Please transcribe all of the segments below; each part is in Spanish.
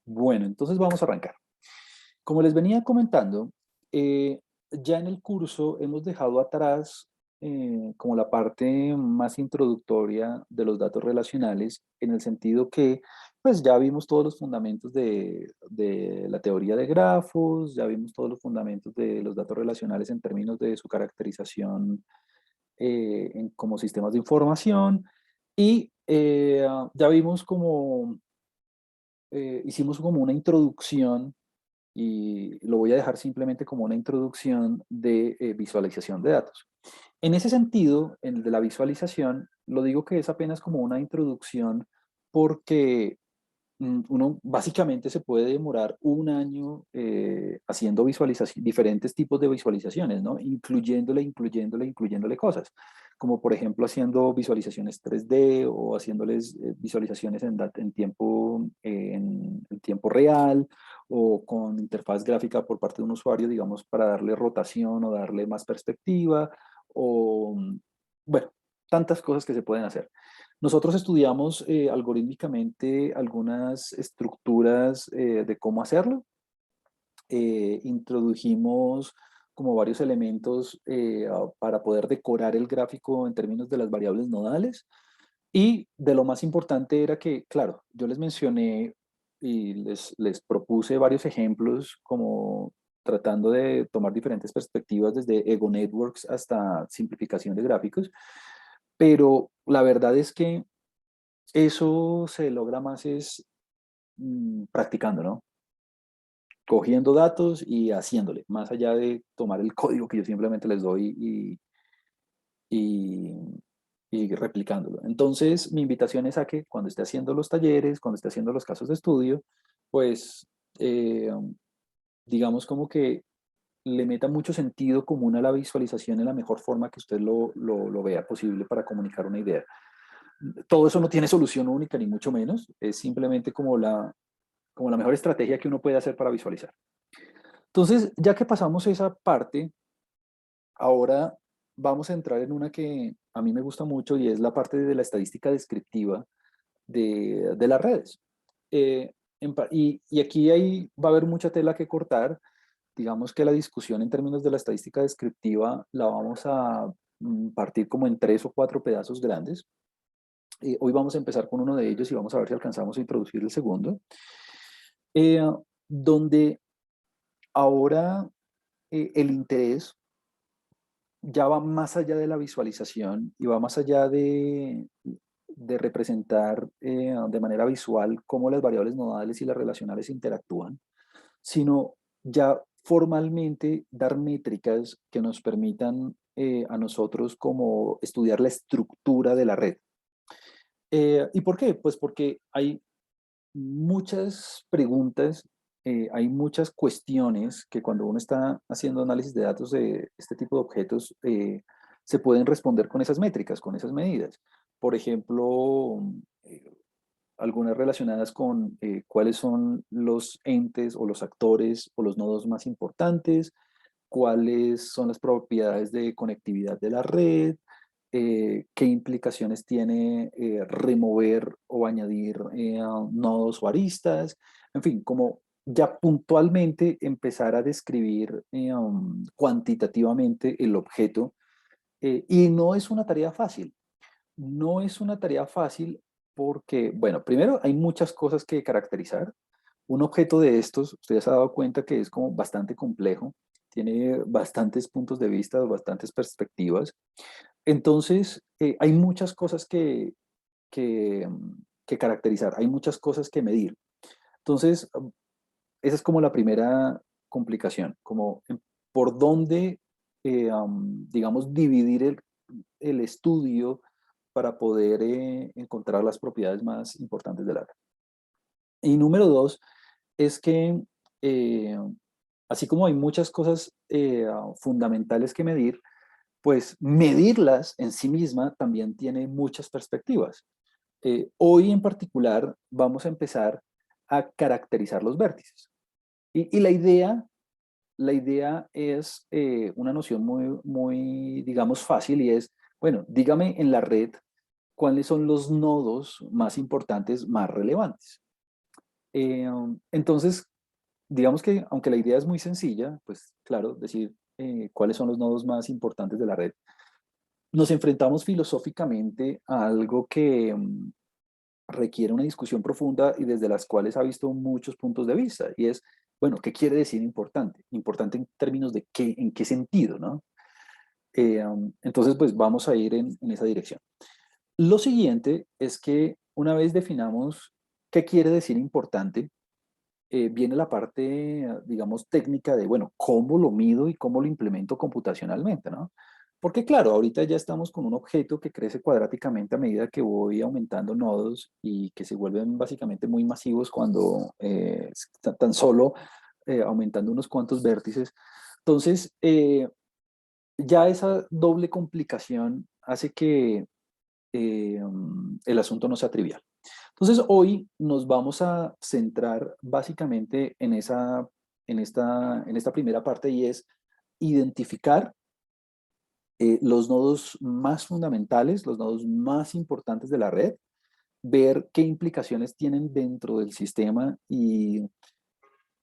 Bueno, entonces vamos a arrancar. Como les venía comentando, ya en el curso hemos dejado atrás como la parte más introductoria de los datos relacionales, en el sentido que pues ya vimos todos los fundamentos de la teoría de grafos, ya vimos todos los fundamentos de los datos relacionales en términos de su caracterización como sistemas de información y ya vimos como, hicimos como una introducción y lo voy a dejar simplemente como una introducción de visualización de datos. En ese sentido, en el de la visualización, lo digo que es apenas como una introducción porque uno básicamente se puede demorar un año haciendo visualización, diferentes tipos de visualizaciones, ¿no? Incluyéndole cosas, como por ejemplo haciendo visualizaciones 3D o haciéndoles visualizaciones en tiempo real o con interfaz gráfica por parte de un usuario, digamos, para darle rotación o darle más perspectiva o, bueno, tantas cosas que se pueden hacer. Nosotros estudiamos algorítmicamente algunas estructuras de cómo hacerlo. Introdujimos como varios elementos para poder decorar el gráfico en términos de las variables nodales. Y de lo más importante era que, claro, yo les mencioné y les propuse varios ejemplos como tratando de tomar diferentes perspectivas desde Ego Networks hasta simplificación de gráficos, pero la verdad es que eso se logra más es practicando, ¿no? Cogiendo datos y haciéndole, más allá de tomar el código que yo simplemente les doy y, y replicándolo. Entonces, mi invitación es a que cuando esté haciendo los talleres, cuando esté haciendo los casos de estudio, pues eh, digamos como que le meta mucho sentido común a la visualización en la mejor forma que usted lo vea posible para comunicar una idea. Todo eso no tiene solución única, ni mucho menos, es simplemente como la mejor estrategia que uno puede hacer para visualizar. Entonces, ya que pasamos esa parte, ahora vamos a entrar en una que a mí me gusta mucho y es la parte de la estadística descriptiva de las redes. Y aquí va a haber mucha tela que cortar. Digamos que la discusión en términos de la estadística descriptiva la vamos a partir como en tres o cuatro pedazos grandes. Hoy vamos a empezar con uno de ellos y vamos a ver si alcanzamos a introducir el segundo, eh, donde ahora el interés ya va más allá de la visualización y va más allá de representar de manera visual cómo las variables nodales y las relacionales interactúan, sino ya formalmente dar métricas que nos permitan a nosotros como estudiar la estructura de la red. ¿Y por qué? Pues porque hay muchas preguntas, hay muchas cuestiones que cuando uno está haciendo análisis de datos de este tipo de objetos, se pueden responder con esas métricas, con esas medidas. Por ejemplo, eh, algunas relacionadas con cuáles son los entes o los actores o los nodos más importantes, cuáles son las propiedades de conectividad de la red, qué implicaciones tiene remover o añadir nodos o aristas, en fin, como ya puntualmente empezar a describir cuantitativamente el objeto. Y no es una tarea fácil, no es una tarea fácil porque, bueno, primero hay muchas cosas que caracterizar. Un objeto de estos, usted ya se ha dado cuenta que es como bastante complejo, tiene bastantes puntos de vista, bastantes perspectivas. Entonces, hay muchas cosas que caracterizar, hay muchas cosas que medir. Entonces, esa es como la primera complicación, como por dónde, digamos, dividir el estudio para poder encontrar las propiedades más importantes del área. Y número dos es que, eh, así como hay muchas cosas fundamentales que medir, pues medirlas en sí misma también tiene muchas perspectivas. Hoy en particular vamos a empezar a caracterizar los vértices. Y la idea es una noción muy, digamos, fácil y es, bueno, dígame en la red cuáles son los nodos más importantes, más relevantes. Entonces, digamos que aunque la idea es muy sencilla, pues claro, decir cuáles son los nodos más importantes de la red, nos enfrentamos filosóficamente a algo que requiere una discusión profunda y desde las cuales ha visto muchos puntos de vista. Y es, bueno, ¿qué quiere decir importante? Importante en términos de qué, en qué sentido, ¿no? Entonces, pues vamos a ir en esa dirección. Lo siguiente es que una vez definamos qué quiere decir importante, viene la parte, digamos, técnica de, bueno, cómo lo mido y cómo lo implemento computacionalmente, ¿no? Porque claro, ahorita ya estamos con un objeto que crece cuadráticamente a medida que voy aumentando nodos y que se vuelven básicamente muy masivos cuando tan solo aumentando unos cuantos vértices. Entonces, ya esa doble complicación hace que el asunto no sea trivial. Entonces, hoy nos vamos a centrar básicamente en esta primera parte y es identificar los nodos más fundamentales, los nodos más importantes de la red, ver qué implicaciones tienen dentro del sistema y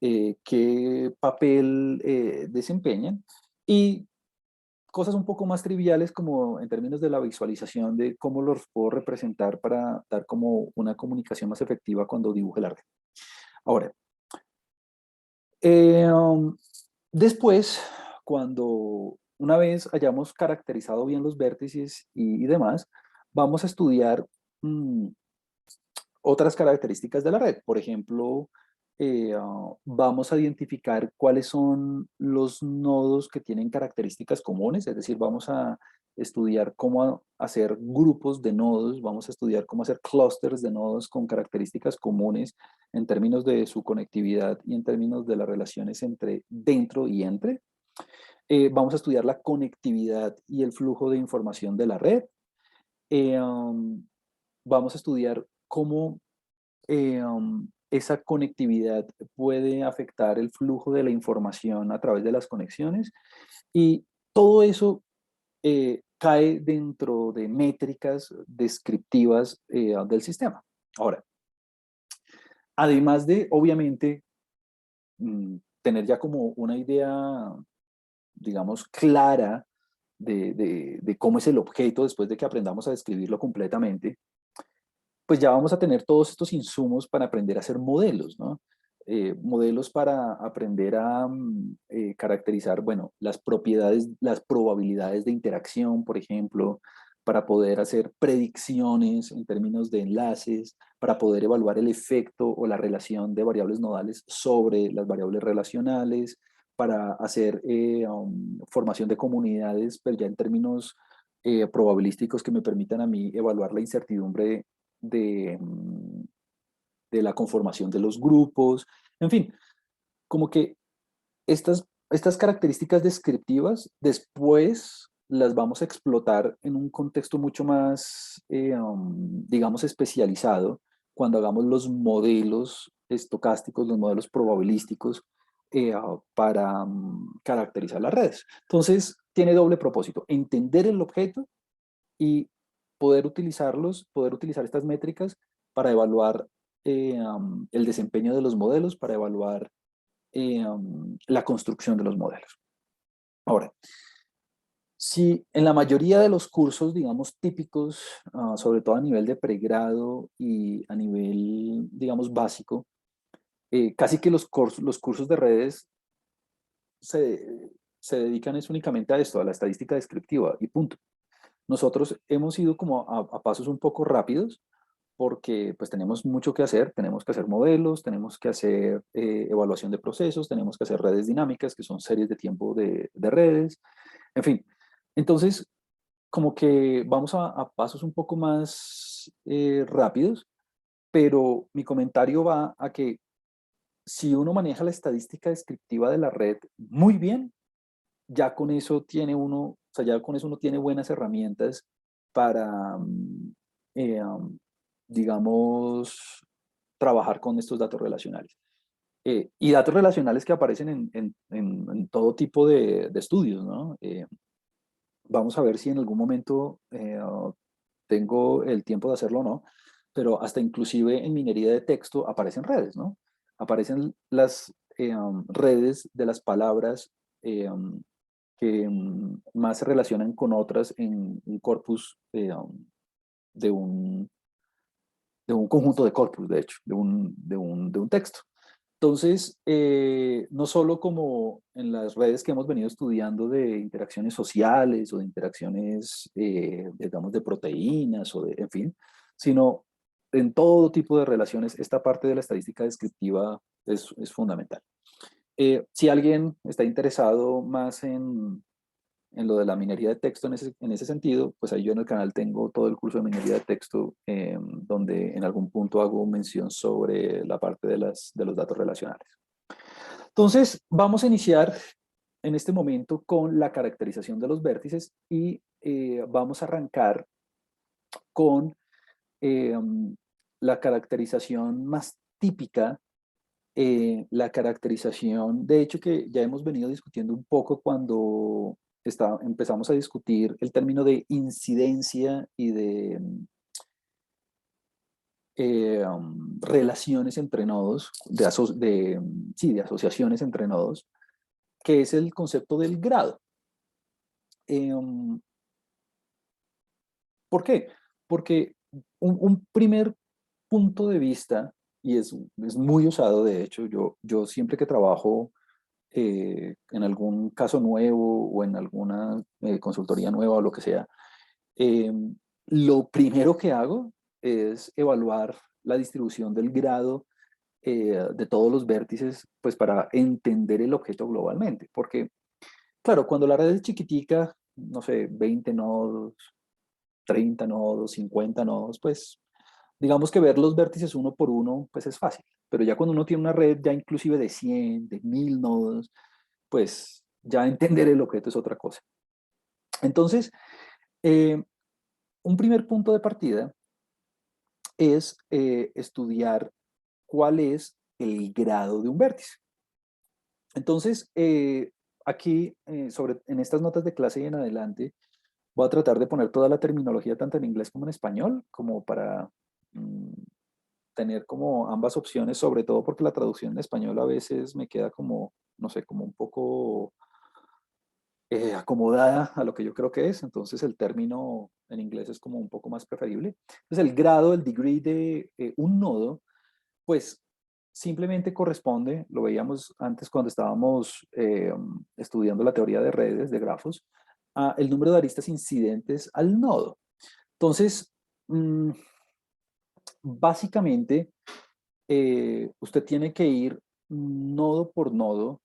qué papel desempeñan. Y cosas un poco más triviales como en términos de la visualización de cómo los puedo representar para dar como una comunicación más efectiva cuando dibuje la red. Ahora, eh, um, después, cuando una vez hayamos caracterizado bien los vértices y demás, vamos a estudiar mm, otras características de la red. Por ejemplo, vamos a identificar cuáles son los nodos que tienen características comunes, es decir, vamos a estudiar cómo hacer grupos de nodos, vamos a estudiar cómo hacer clústeres de nodos con características comunes en términos de su conectividad y en términos de las relaciones entre dentro y entre. Vamos a estudiar la conectividad y el flujo de información de la red. Vamos a estudiar cómo esa conectividad puede afectar el flujo de la información a través de las conexiones y todo eso cae dentro de métricas descriptivas del sistema. Ahora, además de, obviamente, tener ya como una idea, digamos, clara de cómo es el objeto después de que aprendamos a describirlo completamente, pues ya vamos a tener todos estos insumos para aprender a hacer modelos, ¿no? Modelos para aprender a caracterizar, bueno, las propiedades, las probabilidades de interacción, por ejemplo, para poder hacer predicciones en términos de enlaces, para poder evaluar el efecto o la relación de variables nodales sobre las variables relacionales, para hacer formación de comunidades, pero ya en términos probabilísticos que me permitan a mí evaluar la incertidumbre de, de la conformación de los grupos, en fin, como que estas características descriptivas después las vamos a explotar en un contexto mucho más, digamos, especializado cuando hagamos los modelos estocásticos, los modelos probabilísticos para caracterizar las redes. Entonces, tiene doble propósito, entender el objeto y poder utilizar estas métricas para evaluar el desempeño de los modelos, para evaluar la construcción de los modelos. Ahora, si en la mayoría de los cursos, digamos, típicos, sobre todo a nivel de pregrado y a nivel, digamos, básico, casi que los cursos de redes se dedican es únicamente a esto, a la estadística descriptiva y punto. Nosotros hemos ido como a pasos un poco rápidos porque pues tenemos mucho que hacer, tenemos que hacer modelos, tenemos que hacer evaluación de procesos, tenemos que hacer redes dinámicas, que son series de tiempo de redes, en fin. Entonces, como que vamos a pasos un poco más rápidos, pero mi comentario va a que si uno maneja la estadística descriptiva de la red muy bien, ya con eso tiene uno, o sea, ya con eso uno tiene buenas herramientas para, digamos, trabajar con estos datos relacionales. Y datos relacionales que aparecen en todo tipo de estudios, ¿no? Vamos a ver si en algún momento tengo el tiempo de hacerlo o no, pero hasta inclusive en minería de texto aparecen redes, ¿no? Aparecen las redes de las palabras que más se relacionan con otras en un corpus de un, de un conjunto de corpus, de hecho, de un texto. Entonces, no solo como en las redes que hemos venido estudiando de interacciones sociales o de interacciones, digamos, de proteínas o de, en fin, sino en todo tipo de relaciones, esta parte de la estadística descriptiva es fundamental. Si alguien está interesado más en lo de la minería de texto en ese sentido, pues ahí yo en el canal tengo todo el curso de minería de texto, donde en algún punto hago mención sobre la parte de los datos relacionales. Entonces, vamos a iniciar en este momento con la caracterización de los vértices y vamos a arrancar con eh, la caracterización más típica, la caracterización, de hecho, que ya hemos venido discutiendo un poco cuando empezamos a discutir el término de incidencia y de relaciones entre nodos, sí, de asociaciones entre nodos, que es el concepto del grado. ¿Por qué? Porque un primer punto de vista, y es muy usado, de hecho, yo siempre que trabajo en algún caso nuevo o en alguna consultoría nueva o lo que sea, eh, lo primero que hago es evaluar la distribución del grado de todos los vértices, pues para entender el objeto globalmente. Porque, claro, cuando la red es chiquitica, no sé, 20 nodos, 30 nodos, 50 nodos, pues digamos que ver los vértices uno por uno, pues es fácil. Pero ya cuando uno tiene una red ya inclusive de 100, de 1000 nodos, pues ya entender el objeto es otra cosa. Entonces, eh, un primer punto de partida es estudiar cuál es el grado de un vértice. Entonces, aquí, en estas notas de clase y en adelante, voy a tratar de poner toda la terminología tanto en inglés como en español, como para tener como ambas opciones, sobre todo porque la traducción en español a veces me queda como, no sé, como un poco acomodada a lo que yo creo que es, entonces el término en inglés es como un poco más preferible. Entonces el grado, el degree de un nodo, pues simplemente corresponde, lo veíamos antes cuando estábamos estudiando la teoría de redes, de grafos, a el número de aristas incidentes al nodo. Entonces, básicamente, usted tiene que ir nodo por nodo.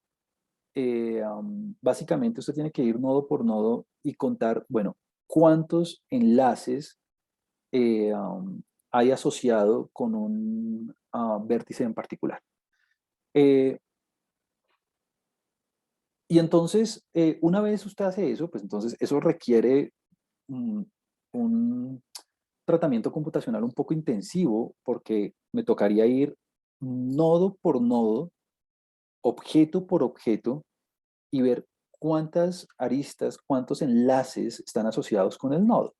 Básicamente usted tiene que ir nodo por nodo y contar, bueno, cuántos enlaces hay asociado con un vértice en particular. Eh, y entonces, una vez usted hace eso, pues entonces eso requiere un tratamiento computacional un poco intensivo porque me tocaría ir nodo por nodo, objeto por objeto, y ver cuántas aristas, cuántos enlaces están asociados con el nodo.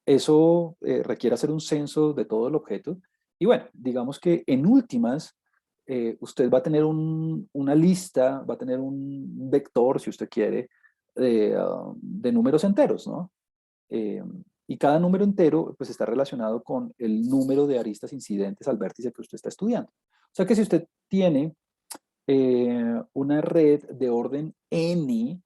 Eso requiere hacer un censo de todo el objeto. Y bueno, digamos que en últimas, usted va a tener una lista, va a tener un vector, si usted quiere, de números enteros, ¿no? Eh, y cada número entero pues está relacionado con el número de aristas incidentes al vértice que usted está estudiando. O sea que si usted tiene una red de orden n,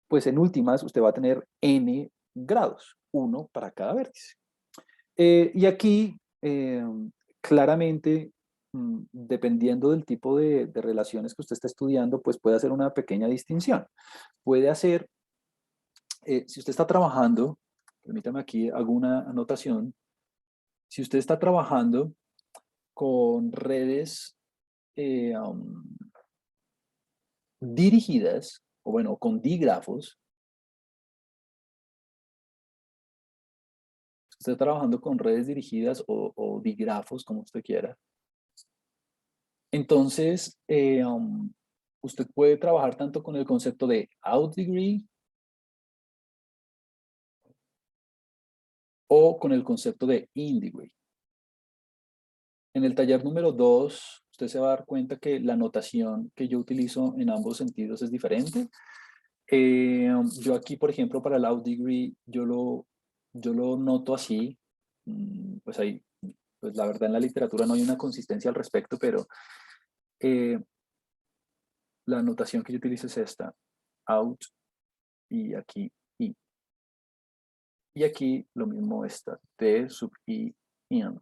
pues en últimas usted va a tener n grados, uno para cada vértice. Y aquí, claramente, dependiendo del tipo de relaciones que usted está estudiando, pues puede hacer una pequeña distinción. Puede hacer, si usted está trabajando, permítame aquí alguna anotación, si usted está trabajando con redes dirigidas, o bueno, con dígrafos, usted trabajando con redes dirigidas o dígrafos, como usted quiera, entonces usted puede trabajar tanto con el concepto de out degree o con el concepto de in-degree. En el taller número 2, usted se va a dar cuenta que la notación que yo utilizo en ambos sentidos es diferente. Yo aquí, por ejemplo, para el out-degree, yo lo noto así. Pues ahí, pues la verdad en la literatura no hay una consistencia al respecto, pero la notación que yo utilizo es esta, out y aquí i. Y aquí lo mismo está, t sub i, in.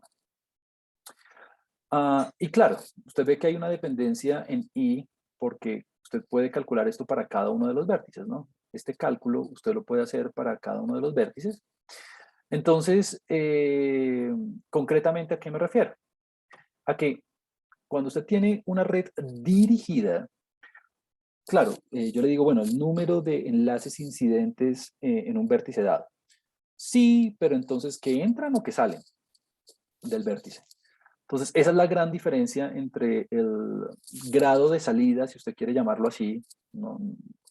Y claro, usted ve que hay una dependencia en i porque usted puede calcular esto para cada uno de los vértices, ¿no? Este cálculo usted lo puede hacer para cada uno de los vértices. Entonces, concretamente, ¿a qué me refiero? A que cuando usted tiene una red dirigida, claro, yo le digo, bueno, el número de enlaces incidentes en un vértice dado. Sí, pero entonces, ¿que entran o que salen del vértice? Entonces, esa es la gran diferencia entre el grado de salida, si usted quiere llamarlo así, ¿no?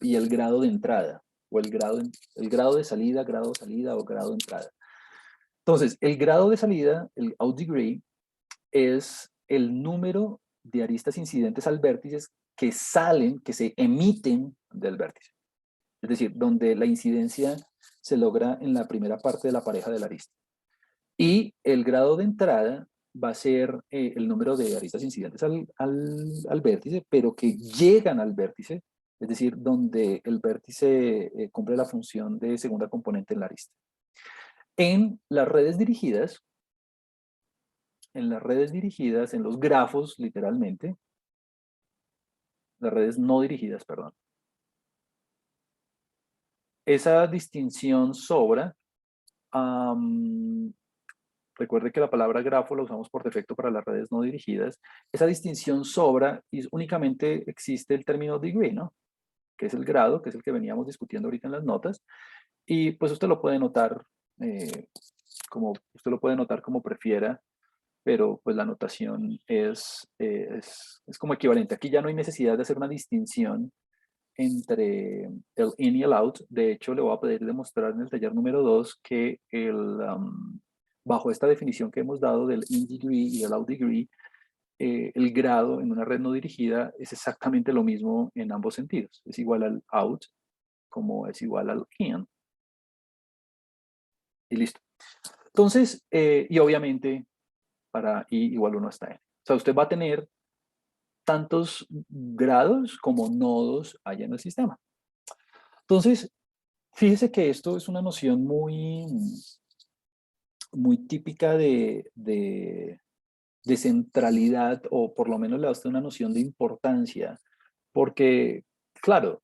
Y el grado de entrada, o el grado de salida o grado de entrada. Entonces, el grado de salida, el out degree, es el número de aristas incidentes al vértice que salen, que se emiten del vértice. Es decir, donde la incidencia se logra en la primera parte de la pareja de la arista. Y el grado de entrada va a ser el número de aristas incidentes al vértice, pero que llegan al vértice, es decir, donde el vértice cumple la función de segunda componente en la arista. En las redes dirigidas, en los grafos, literalmente, las redes no dirigidas, perdón, esa distinción sobra. Recuerde que la palabra grafo la usamos por defecto para las redes no dirigidas. Esa distinción sobra y únicamente existe el término degree, ¿no? Que es el grado, que es el que veníamos discutiendo ahorita en las notas. Y pues usted lo puede notar como prefiera, pero pues la notación es como equivalente. Aquí ya no hay necesidad de hacer una distinción entre el in y el out. De hecho, le voy a poder demostrar en el taller número 2 que bajo esta definición que hemos dado del in degree y el out degree, el grado en una red no dirigida es exactamente lo mismo en ambos sentidos. Es igual al out como es igual al in. Y listo. Entonces, y obviamente para i igual 1 hasta n. O sea, usted va a tener tantos grados como nodos haya en el sistema. Entonces, fíjese que esto es una noción muy típica de centralidad, o por lo menos le da a usted una noción de importancia, porque, claro,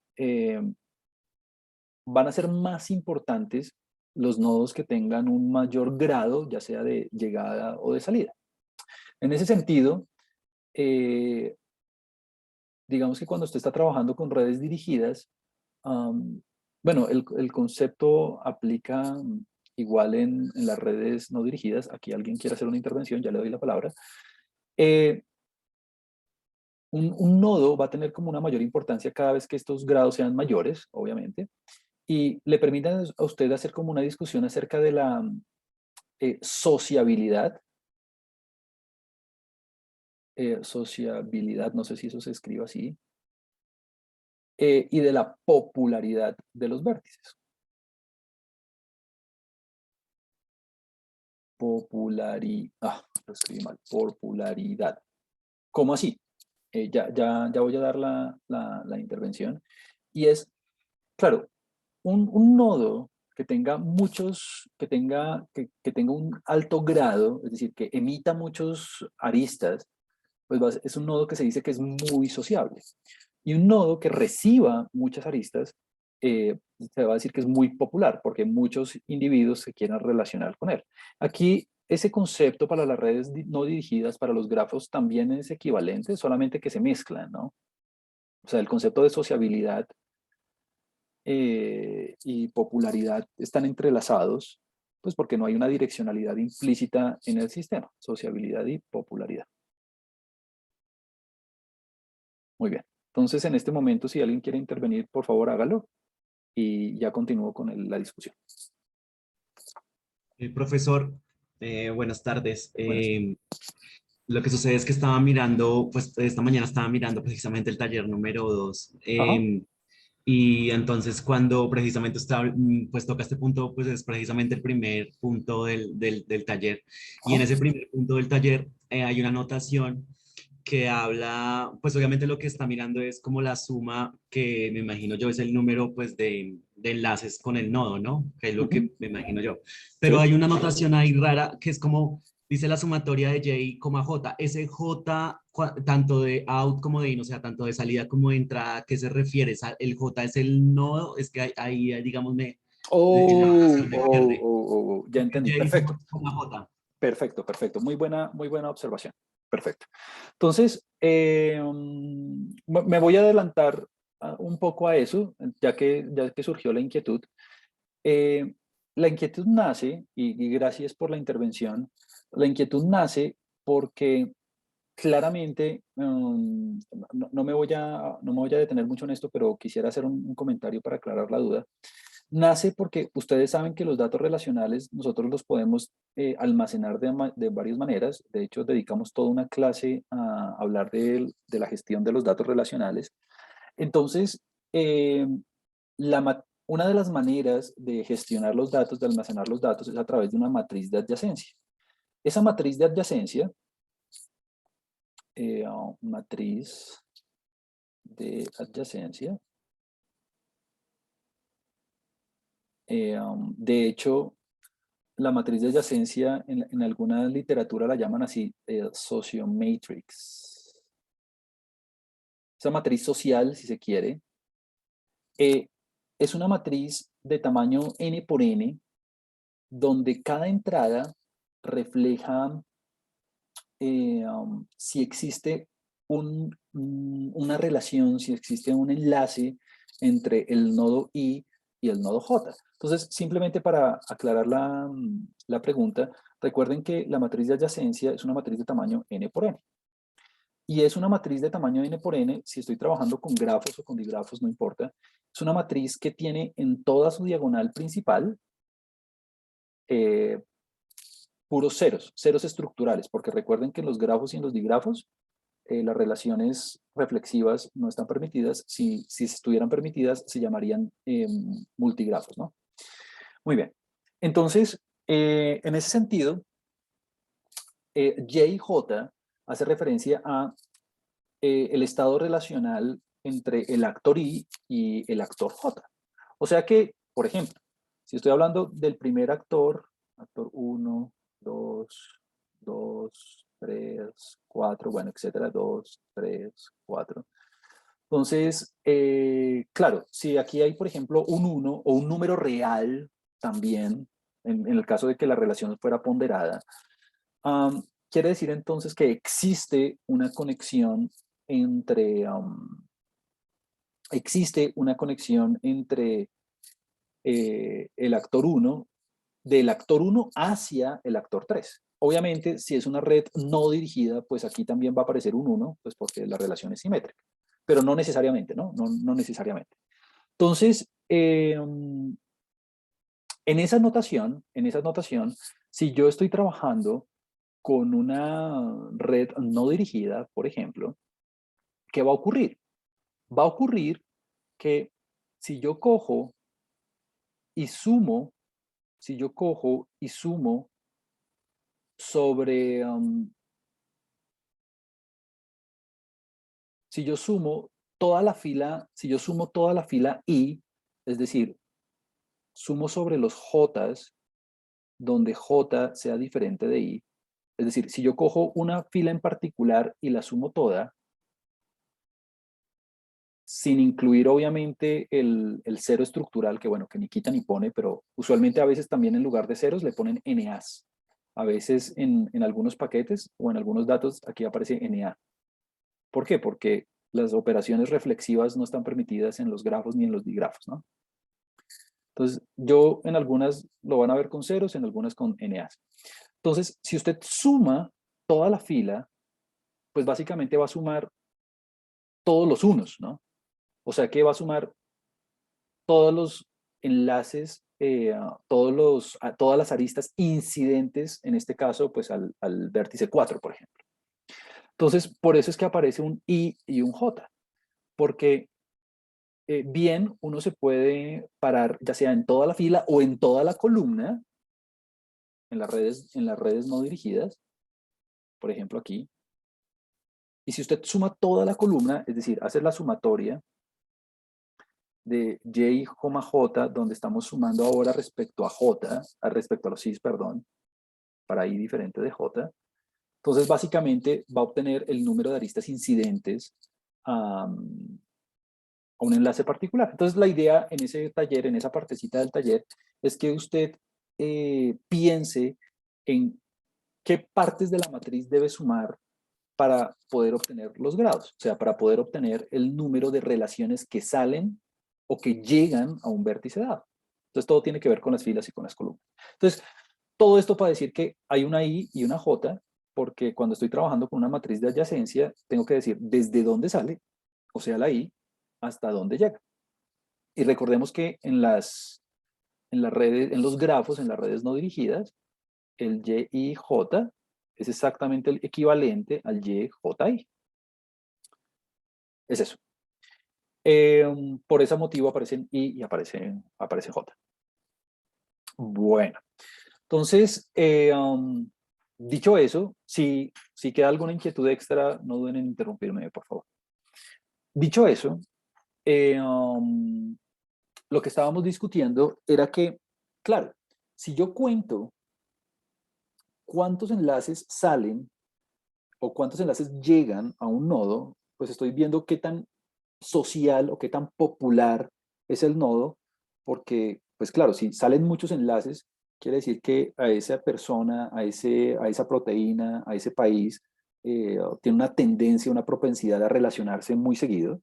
van a ser más importantes los nodos que tengan un mayor grado, ya sea de llegada o de salida. En ese sentido, digamos que cuando usted está trabajando con redes dirigidas, bueno, el concepto aplica igual en las redes no dirigidas. Aquí alguien quiere hacer una intervención, ya le doy la palabra. Un nodo va a tener como una mayor importancia cada vez que estos grados sean mayores, obviamente, y le permitan a usted hacer como una discusión acerca de la sociabilidad, no sé si eso se escribe así, y de la popularidad de los vértices. Lo escribí mal, popularidad. ¿Cómo así? Ya voy a dar la intervención. Y es, claro, un nodo que tenga que tenga un alto grado, es decir, que emita muchos aristas, pues es un nodo que se dice que es muy sociable. Y un nodo que reciba muchas aristas, se va a decir que es muy popular, porque muchos individuos se quieren relacionar con él. Aquí, ese concepto para las redes no dirigidas, para los grafos, también es equivalente, solamente que se mezclan, ¿no? O sea, el concepto de sociabilidad y popularidad están entrelazados, pues porque no hay una direccionalidad implícita en el sistema, sociabilidad y popularidad. Muy bien. Entonces, en este momento, si alguien quiere intervenir, por favor, hágalo y ya continúo con la discusión. Profesor, buenas tardes. Buenas. Lo que sucede es que estaba mirando, pues esta mañana estaba mirando precisamente el taller número 2. Ajá. Y entonces cuando precisamente está, pues toca este punto, pues es precisamente el primer punto del taller. Y en Ajá. ese primer punto del taller hay una anotación que habla, pues obviamente lo que está mirando es como la suma que me imagino yo es el número pues de enlaces con el nodo, ¿no? Que es lo Ujú. que me imagino yo. Pero Sí. hay una anotación ahí rara que es como, dice la sumatoria de J, J. Ese J, tanto de out como de in, o sea, tanto de salida como de entrada, ¿a qué se refiere? ¿El J es el nodo? Es que ahí digamos, en la Oh, anotación me oh, pierde. oh, oh, oh, ya entendí. J, Perfecto. J. Perfecto, perfecto. Muy buena observación. Perfecto. Entonces, me voy a adelantar un poco a eso, ya que surgió la inquietud. Eh, la inquietud nace, y gracias por la intervención, la inquietud nace porque claramente, no me voy a detener mucho en esto, pero quisiera hacer un comentario para aclarar la duda. Nace porque ustedes saben que los datos relacionales nosotros los podemos almacenar de varias maneras. De hecho, dedicamos toda una clase a hablar de la gestión de los datos relacionales. Entonces, eh, una de las maneras de gestionar los datos, de almacenar los datos, es a través de una matriz de adyacencia. Esa matriz de adyacencia, matriz de adyacencia, de hecho, la matriz de adyacencia en alguna literatura la llaman así, sociomatrix. Esa matriz social, si se quiere, eh, es una matriz de tamaño n por n, donde cada entrada refleja si existe una relación, si existe un enlace entre el nodo I y el nodo J. Entonces, simplemente para aclarar la pregunta, recuerden que la matriz de adyacencia es una matriz de tamaño n por n. Y es una matriz de tamaño n por n, si estoy trabajando con grafos o con digrafos, no importa. Es una matriz que tiene en toda su diagonal principal eh, puros ceros, ceros estructurales, porque recuerden que en los grafos y en los digrafos las relaciones reflexivas no están permitidas. Si estuvieran permitidas, se llamarían multigrafos, ¿no? Muy bien. Entonces, en ese sentido, J hace referencia a el estado relacional entre el actor I y el actor J. O sea que, por ejemplo, si estoy hablando del primer actor, actor 1, 2, 2, 3, 4, bueno, etcétera, 2, 3, 4. Entonces, claro, si aquí hay, por ejemplo, un 1 o un número real también, en el caso de que la relación fuera ponderada, quiere decir entonces que existe una conexión entre, el actor 1, del actor 1 hacia el actor 3. Obviamente, si es una red no dirigida, pues aquí también va a aparecer un 1, pues porque la relación es simétrica, pero no necesariamente, ¿no? No necesariamente. Entonces, en esa notación, si yo estoy trabajando con una red no dirigida, por ejemplo, ¿qué va a ocurrir? Va a ocurrir que si yo cojo y sumo, si yo cojo y sumo sobre, si yo sumo toda la fila, si yo sumo toda la fila I, es decir, sumo sobre los J donde J sea diferente de I, es decir, si yo cojo una fila en particular y la sumo toda, sin incluir obviamente el cero estructural, que bueno, que ni quita ni pone, pero usualmente a veces también en lugar de ceros le ponen NAs. A veces en algunos paquetes o en algunos datos aquí aparece NA. ¿Por qué? Porque las operaciones reflexivas no están permitidas en los grafos ni en los digrafos, ¿no? Entonces, yo en algunas lo van a ver con ceros, en algunas con NAs. Entonces, si usted suma toda la fila, pues básicamente va a sumar todos los unos, ¿no? O sea que va a sumar todos los enlaces todas las aristas incidentes, en este caso, pues al vértice 4, por ejemplo. Entonces, por eso es que aparece un I y un J, porque bien uno se puede parar ya sea en toda la fila o en toda la columna, en las redes no dirigidas, por ejemplo aquí, y si usted suma toda la columna, es decir, hace la sumatoria de Y, J, donde estamos sumando ahora respecto a J, respecto a los Cis, perdón, para I diferente de J, entonces básicamente va a obtener el número de aristas incidentes a un enlace particular. Entonces la idea en ese taller, en esa partecita del taller, es que usted piense en qué partes de la matriz debe sumar para poder obtener los grados, o sea, para poder obtener el número de relaciones que salen o que llegan a un vértice dado. Entonces todo tiene que ver con las filas y con las columnas. Entonces, todo esto para decir que hay una I y una J, porque cuando estoy trabajando con una matriz de adyacencia, tengo que decir desde dónde sale, o sea, la I, hasta dónde llega. Y recordemos que en las redes, en los grafos, en las redes no dirigidas, el YIJ es exactamente el equivalente al YJI. Es eso. Por ese motivo aparecen I y aparece J. Bueno, entonces, dicho eso, si queda alguna inquietud extra, no duden en interrumpirme, por favor. Dicho eso, lo que estábamos discutiendo era que, claro, si yo cuento cuántos enlaces salen o cuántos enlaces llegan a un nodo, pues estoy viendo qué tan social o qué tan popular es el nodo, porque, pues claro, si salen muchos enlaces, quiere decir que a esa persona, a esa proteína, a ese país, tiene una tendencia, una propensidad a relacionarse muy seguido,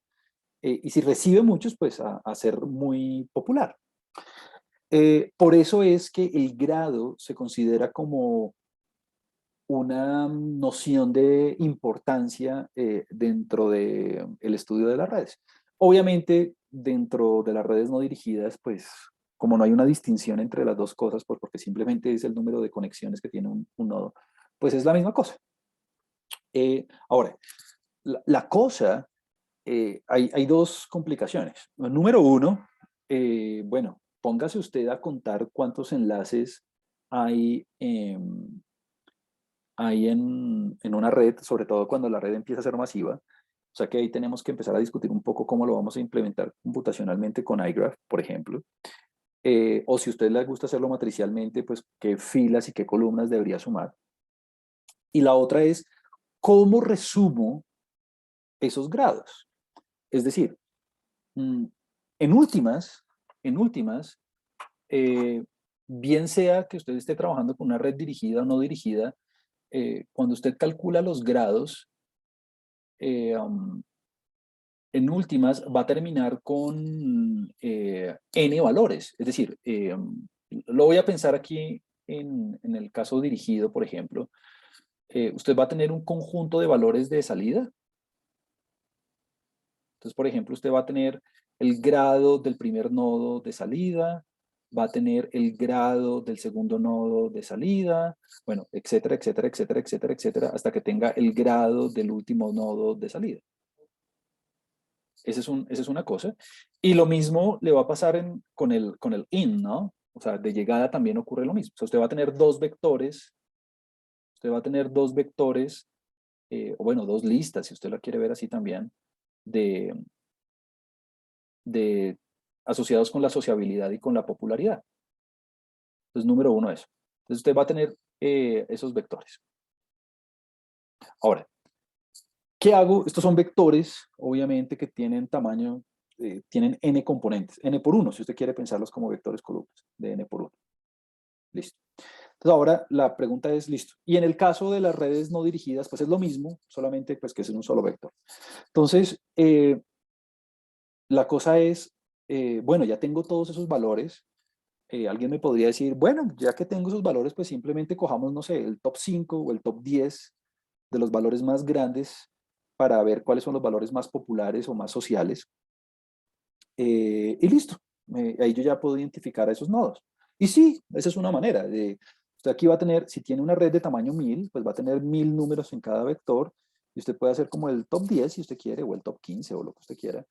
y si recibe muchos, pues a ser muy popular. Por eso es que el grado se considera como una noción de importancia dentro del estudio de las redes. Obviamente, dentro de las redes no dirigidas, pues como no hay una distinción entre las dos cosas, pues porque simplemente es el número de conexiones que tiene un nodo, pues es la misma cosa. Ahora, la cosa, hay dos complicaciones. Número uno, bueno, póngase usted a contar cuántos enlaces hay en una red, sobre todo cuando la red empieza a ser masiva. O sea que ahí tenemos que empezar a discutir un poco cómo lo vamos a implementar computacionalmente con iGraph, por ejemplo. O si a usted le gusta hacerlo matricialmente, pues qué filas y qué columnas debería sumar. Y la otra es, ¿cómo resumo esos grados? Es decir, en últimas, bien sea que usted esté trabajando con una red dirigida o no dirigida, cuando usted calcula los grados, en últimas va a terminar con n valores. Es decir, lo voy a pensar aquí en el caso dirigido, por ejemplo. Usted va a tener un conjunto de valores de salida. Entonces, por ejemplo, usted va a tener el grado del primer nodo de salida, va a tener el grado del segundo nodo de salida, bueno, etcétera, etcétera, etcétera, etcétera, etcétera, hasta que tenga el grado del último nodo de salida. Esa es una cosa. Y lo mismo le va a pasar con el in, ¿no? O sea, de llegada también ocurre lo mismo. O sea, usted va a tener dos vectores, o bueno, dos listas, si usted la quiere ver así también, de, de asociados con la sociabilidad y con la popularidad. Entonces, número uno eso. Entonces, usted va a tener esos vectores. Ahora, ¿qué hago? Estos son vectores, obviamente, que tienen tamaño, tienen n componentes, n por 1, si usted quiere pensarlos como vectores columnas, de n por 1. Listo. Entonces, ahora la pregunta es, listo. Y en el caso de las redes no dirigidas, pues es lo mismo, solamente pues que es un solo vector. Entonces, la cosa es, bueno, ya tengo todos esos valores. Alguien me podría decir, bueno, ya que tengo esos valores, pues simplemente cojamos, no sé, el top 5 o el top 10 de los valores más grandes para ver cuáles son los valores más populares o más sociales. Y listo. ahí yo ya puedo identificar a esos nodos. Y sí, esa es una manera. Usted aquí va a tener, si tiene una red de tamaño 1000, pues va a tener 1000 números en cada vector, y usted puede hacer como el top 10 si usted quiere, o el top 15 o lo que usted quiera,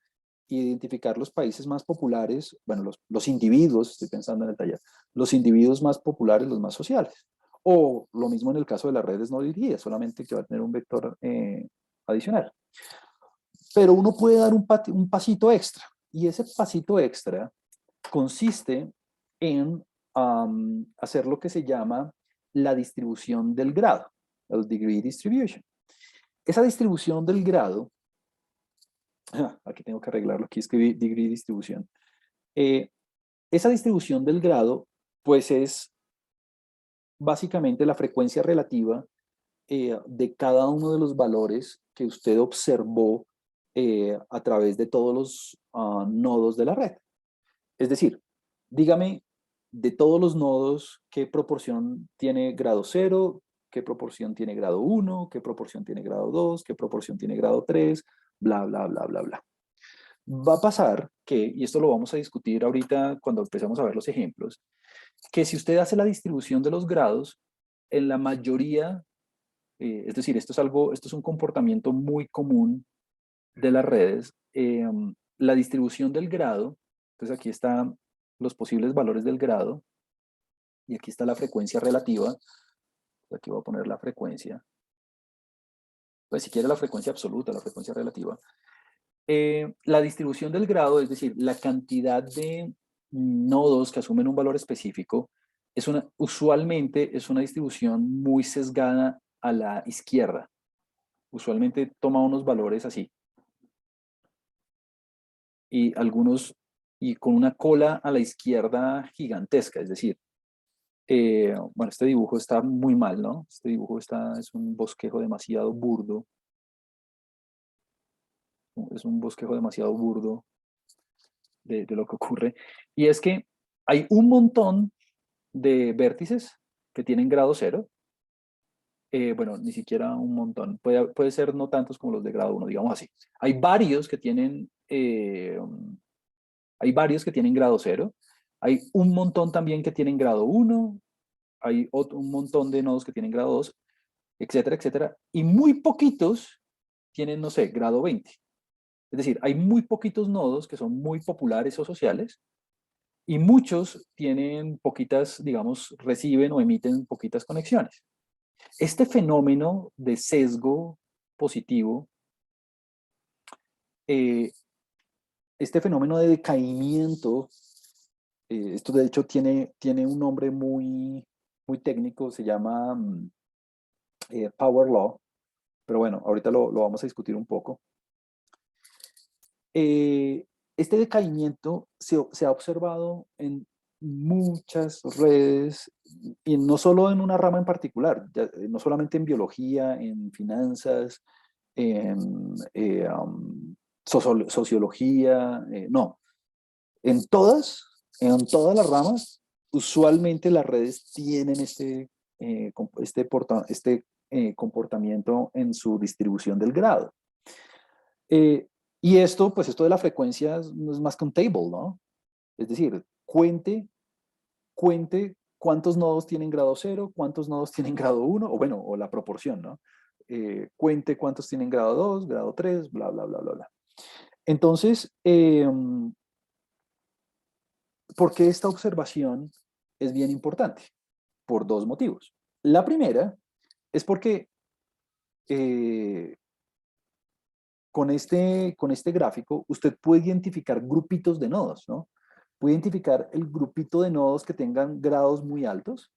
y identificar los países más populares, bueno, los individuos, estoy pensando en el taller, los individuos más populares, los más sociales. O lo mismo en el caso de las redes no dirigidas, solamente que va a tener un vector adicional. Pero uno puede dar un pasito extra, y ese pasito extra consiste en hacer lo que se llama la distribución del grado, el degree distribution. Esa distribución del grado, aquí tengo que arreglarlo, aquí escribí degree distribución. Esa distribución del grado, pues es básicamente la frecuencia relativa de cada uno de los valores que usted observó a través de todos los nodos de la red. Es decir, dígame de todos los nodos qué proporción tiene grado 0, qué proporción tiene grado 1, qué proporción tiene grado 2, qué proporción tiene grado 3, bla, bla, bla, bla, bla. Va a pasar que, y esto lo vamos a discutir ahorita cuando empecemos a ver los ejemplos, que si usted hace la distribución de los grados, en la mayoría, es decir, esto es un comportamiento muy común de las redes, la distribución del grado, entonces aquí están los posibles valores del grado, y aquí está la frecuencia relativa, aquí voy a poner la frecuencia, pues si quiere la frecuencia absoluta, la frecuencia relativa. La distribución del grado, es decir, la cantidad de nodos que asumen un valor específico, usualmente es una distribución muy sesgada a la izquierda. Usualmente toma unos valores así. Y con una cola a la izquierda gigantesca, es decir, bueno, este dibujo está muy mal, ¿no? Este dibujo es un bosquejo demasiado burdo. Es un bosquejo demasiado burdo de lo que ocurre. Y es que hay un montón de vértices que tienen grado 0. Bueno, ni siquiera un montón. Puede ser no tantos como los de grado 1, digamos así. Hay varios que tienen, grado 0. Hay un montón también que tienen grado 1. Hay un montón de nodos que tienen grado 2, etcétera, etcétera. Y muy poquitos tienen, no sé, grado 20. Es decir, hay muy poquitos nodos que son muy populares o sociales, y muchos tienen poquitas, digamos, reciben o emiten poquitas conexiones. Este fenómeno de sesgo positivo, eh, este fenómeno de decaimiento, esto de hecho tiene un nombre muy técnico, se llama Power Law, pero bueno, ahorita lo vamos a discutir un poco. Este decaimiento se ha observado en muchas redes, y no solo en una rama en particular, no solamente en biología, en finanzas, en sociología, no, en todas las ramas, usualmente las redes tienen comportamiento en su distribución del grado. Y esto de la frecuencia no es más que un table, ¿no? Es decir, cuente cuántos nodos tienen grado 0, cuántos nodos tienen grado 1, o bueno, o la proporción, ¿no? Cuente cuántos tienen grado 2, grado 3, bla, bla, bla, bla, bla. Entonces, ¿por qué esta observación es bien importante? Por dos motivos. La primera es porque con este gráfico usted puede identificar grupitos de nodos, ¿no? Puede identificar el grupito de nodos que tengan grados muy altos,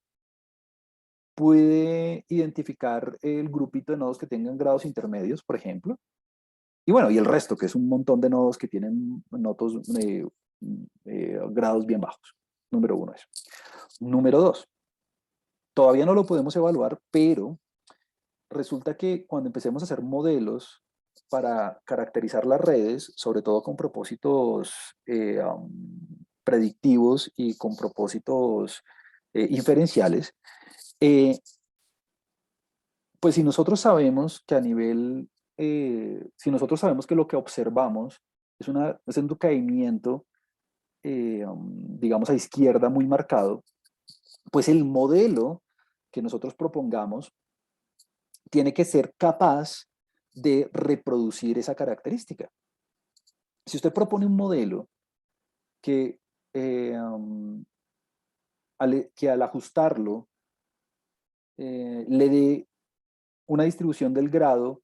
puede identificar el grupito de nodos que tengan grados intermedios, por ejemplo, y bueno, y el resto, que es un montón de nodos que tienen grados bien bajos. Número uno eso. Número dos, todavía no lo podemos evaluar, pero resulta que cuando empecemos a hacer modelos para caracterizar las redes, sobre todo con propósitos predictivos y con propósitos inferenciales, pues si nosotros sabemos que si nosotros sabemos que lo que observamos es un decaimiento digamos, a izquierda muy marcado, pues el modelo que nosotros propongamos tiene que ser capaz de reproducir esa característica. Si usted propone un modelo que, que al ajustarlo le dé una distribución del grado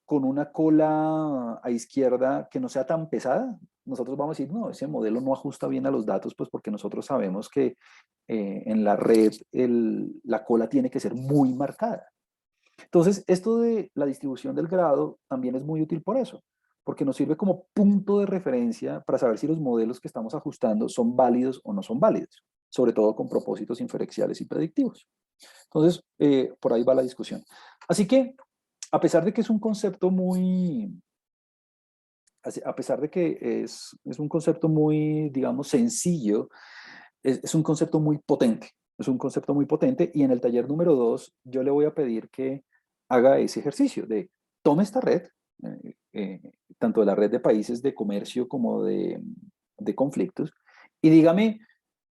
con una cola a izquierda que no sea tan pesada, nosotros vamos a decir, no, ese modelo no ajusta bien a los datos, pues porque nosotros sabemos que en la red la cola tiene que ser muy marcada. Entonces, esto de la distribución del grado también es muy útil por eso, porque nos sirve como punto de referencia para saber si los modelos que estamos ajustando son válidos o no son válidos, sobre todo con propósitos inferenciales y predictivos. Entonces, por ahí va la discusión. Así que, a pesar de que es un concepto muy, a pesar de que es un concepto muy, digamos, sencillo, es un concepto muy potente. Es un concepto muy potente y en el taller número 2 yo le voy a pedir que haga ese ejercicio de tome esta red, tanto de la red de países de comercio como de conflictos, y dígame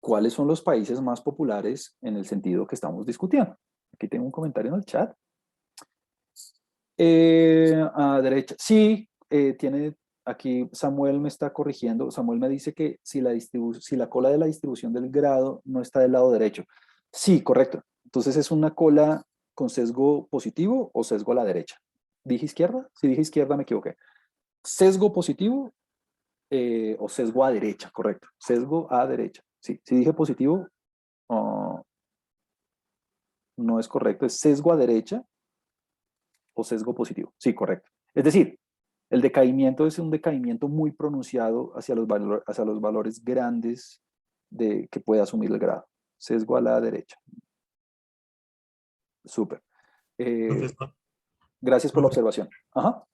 cuáles son los países más populares en el sentido que estamos discutiendo. Aquí tengo un comentario en el chat. A derecha, sí, tiene, aquí Samuel me está corrigiendo. Samuel me dice que si la cola de la distribución del grado no está del lado derecho. Sí, correcto. Entonces es una cola con sesgo positivo o sesgo a la derecha. ¿Dije izquierda? Si dije izquierda me equivoqué. Sesgo positivo o sesgo a derecha, correcto. Sesgo a derecha. Sí, si dije positivo, oh, no es correcto, es sesgo a derecha o sesgo positivo. Sí, correcto. Es decir, el decaimiento es un decaimiento muy pronunciado hacia los valores grandes que puede asumir el grado. Sesgo a la derecha. Súper. Profesor, Gracias por la profesor, observación. Ajá.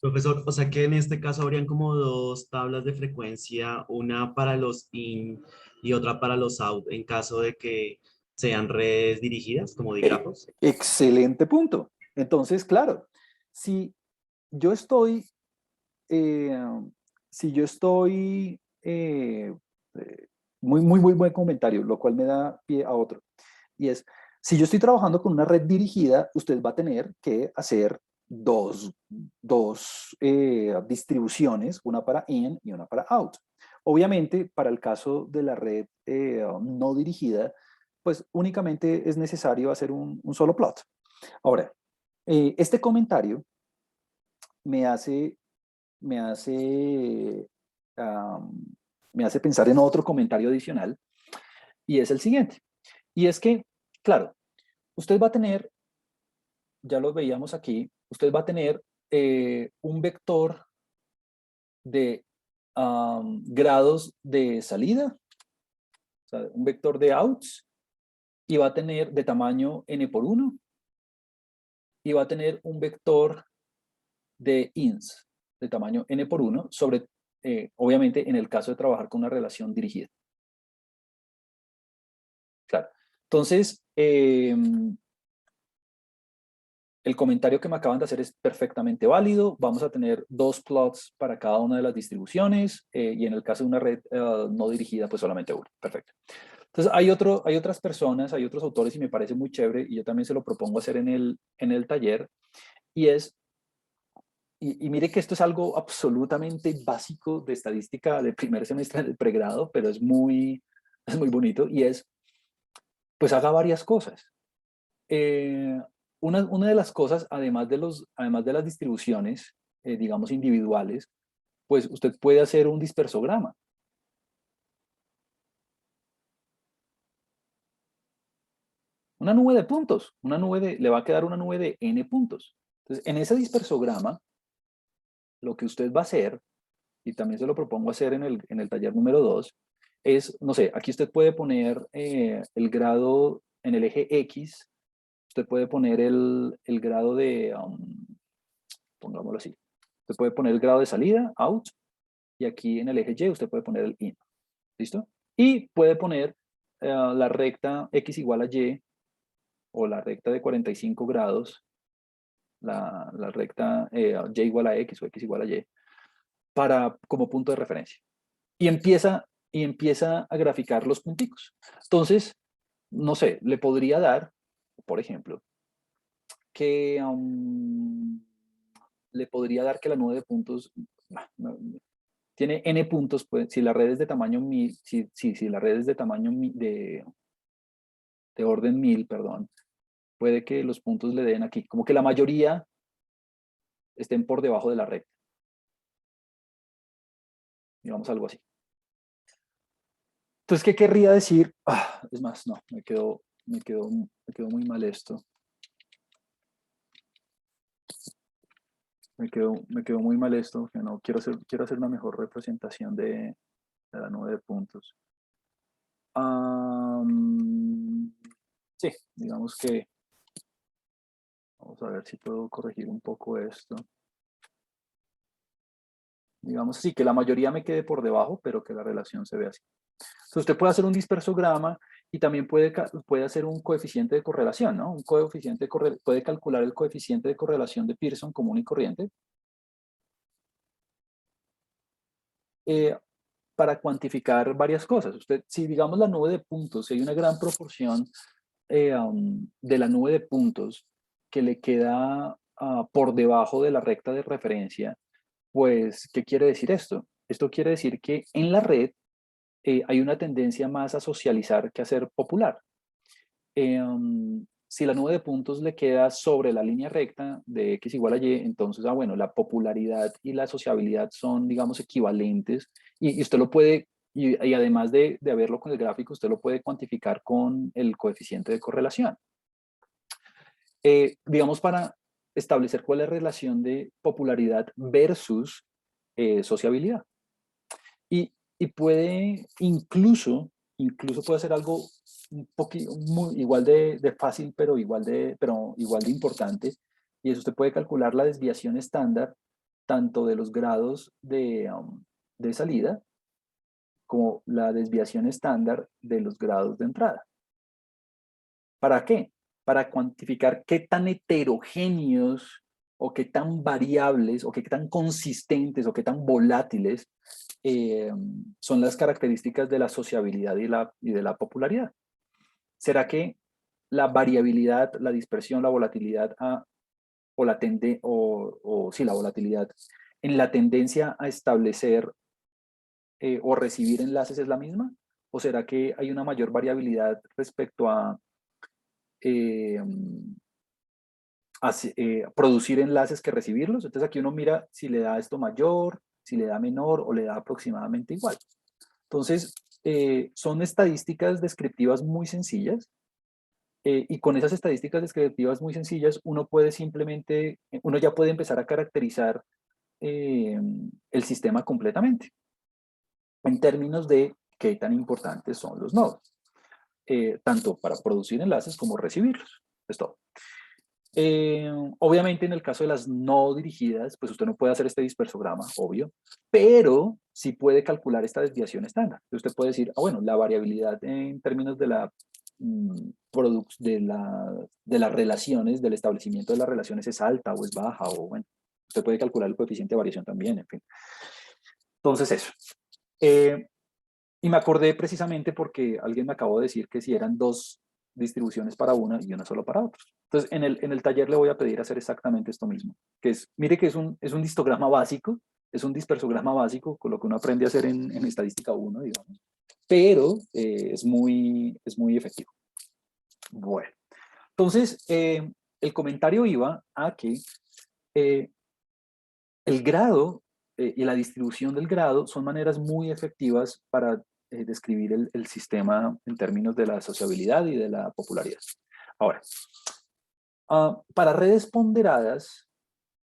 profesor, o sea que en este caso habrían como dos tablas de frecuencia, una para los in y otra para los out, en caso de que sean redes dirigidas, como digrafos. Excelente punto. Entonces, claro, si yo estoy, eh, si yo estoy, muy buen comentario, lo cual me da pie a otro. Y es, si yo estoy trabajando con una red dirigida, usted va a tener que hacer dos distribuciones, una para in y una para out. Obviamente, para el caso de la red no dirigida, pues únicamente es necesario hacer un solo plot. Ahora, este comentario me hace, me hace, um, me hace pensar en otro comentario adicional y es el siguiente. Y es que, claro, usted va a tener, ya lo veíamos aquí, usted va a tener un vector de grados de salida, o sea, un vector de outs, y va a tener de tamaño n por 1, y va a tener un vector de ins de tamaño n por 1 sobre, obviamente, en el caso de trabajar con una relación dirigida. Claro. Entonces, el comentario que me acaban de hacer es perfectamente válido. Vamos a tener dos plots para cada una de las distribuciones y en el caso de una red no dirigida, pues solamente uno. Perfecto. Entonces, hay otras personas, hay otros autores y me parece muy chévere y yo también se lo propongo hacer en el taller y es, y mire que esto es algo absolutamente básico de estadística de primer semestre del pregrado, pero es muy bonito y es, pues haga varias cosas. Eh, una de las cosas, además de las distribuciones, digamos, individuales, pues usted puede hacer un dispersograma. Una nube de puntos, le va a quedar una nube de n puntos. Entonces, en ese dispersograma, lo que usted va a hacer, y también se lo propongo hacer en el taller número 2, es, no sé, aquí usted puede poner el grado en el eje X, usted puede poner el grado de, pongámoslo así, usted puede poner el grado de salida, out, y aquí en el eje Y usted puede poner el in. ¿Listo? Y puede poner la recta X igual a Y o la recta de 45 grados, la recta Y igual a X o X igual a Y, como punto de referencia. Y empieza y empieza a graficar los punticos. Entonces, no sé, le podría dar, por ejemplo, que le podría dar que la nube de puntos tiene n puntos, pues si la red es de tamaño 1000, si la red es de tamaño de orden 1000, perdón, puede que los puntos le den aquí, como que la mayoría estén por debajo de la red. Digamos algo así. Entonces, ¿qué querría decir? Es más, no, me quedó muy mal esto. Me quedó muy mal esto, que no, quiero hacer una mejor representación de la nube de puntos. Sí, digamos que, vamos a ver si puedo corregir un poco esto. Digamos así, que la mayoría me quede por debajo, pero que la relación se vea así. Entonces usted puede hacer un dispersograma y también puede hacer un coeficiente de correlación, ¿no? Puede calcular el coeficiente de correlación de Pearson común y corriente para cuantificar varias cosas. Usted, si digamos la nube de puntos, si hay una gran proporción de la nube de puntos que le queda por debajo de la recta de referencia, pues, ¿qué quiere decir esto? Esto quiere decir que en la red hay una tendencia más a socializar que a ser popular. Si la nube de puntos le queda sobre la línea recta de X igual a Y, entonces, bueno, la popularidad y la sociabilidad son, digamos, equivalentes y usted lo puede, y además de verlo con el gráfico, usted lo puede cuantificar con el coeficiente de correlación. Digamos, para establecer cuál es la relación de popularidad versus sociabilidad. Y puede incluso puede ser algo un poquito igual de fácil, pero igual de importante. Y eso usted puede calcular la desviación estándar tanto de los grados de salida como la desviación estándar de los grados de entrada. ¿Para qué? Para cuantificar qué tan heterogéneos o qué tan variables o qué tan consistentes o qué tan volátiles son las características de la sociabilidad y de la popularidad. ¿Será que la variabilidad, la dispersión, la volatilidad la volatilidad en la tendencia a establecer o recibir enlaces es la misma? ¿O será que hay una mayor variabilidad respecto a producir enlaces que recibirlos? Entonces aquí uno mira si le da esto mayor, si le da menor o le da aproximadamente igual. Entonces, son estadísticas descriptivas muy sencillas y con esas estadísticas descriptivas muy sencillas uno ya puede empezar a caracterizar el sistema completamente en términos de qué tan importantes son los nodos, tanto para producir enlaces como recibirlos. Es todo. Obviamente en el caso de las no dirigidas, pues usted no puede hacer este dispersograma, obvio, pero sí puede calcular esta desviación estándar. Usted puede decir, bueno, la variabilidad en términos de de las relaciones, del establecimiento de las relaciones es alta o es baja, o bueno, usted puede calcular el coeficiente de variación también, en fin. Entonces eso. Y me acordé precisamente porque alguien me acabó de decir que si eran dos distribuciones para una y una solo para otros. Entonces, en el taller le voy a pedir hacer exactamente esto mismo, que es, mire que es un histograma básico, es un dispersograma básico, con lo que uno aprende a hacer en estadística 1, digamos, pero es muy efectivo. Bueno, entonces, el comentario iba a que el grado y la distribución del grado son maneras muy efectivas para describir el sistema en términos de la sociabilidad y de la popularidad. Ahora, para redes ponderadas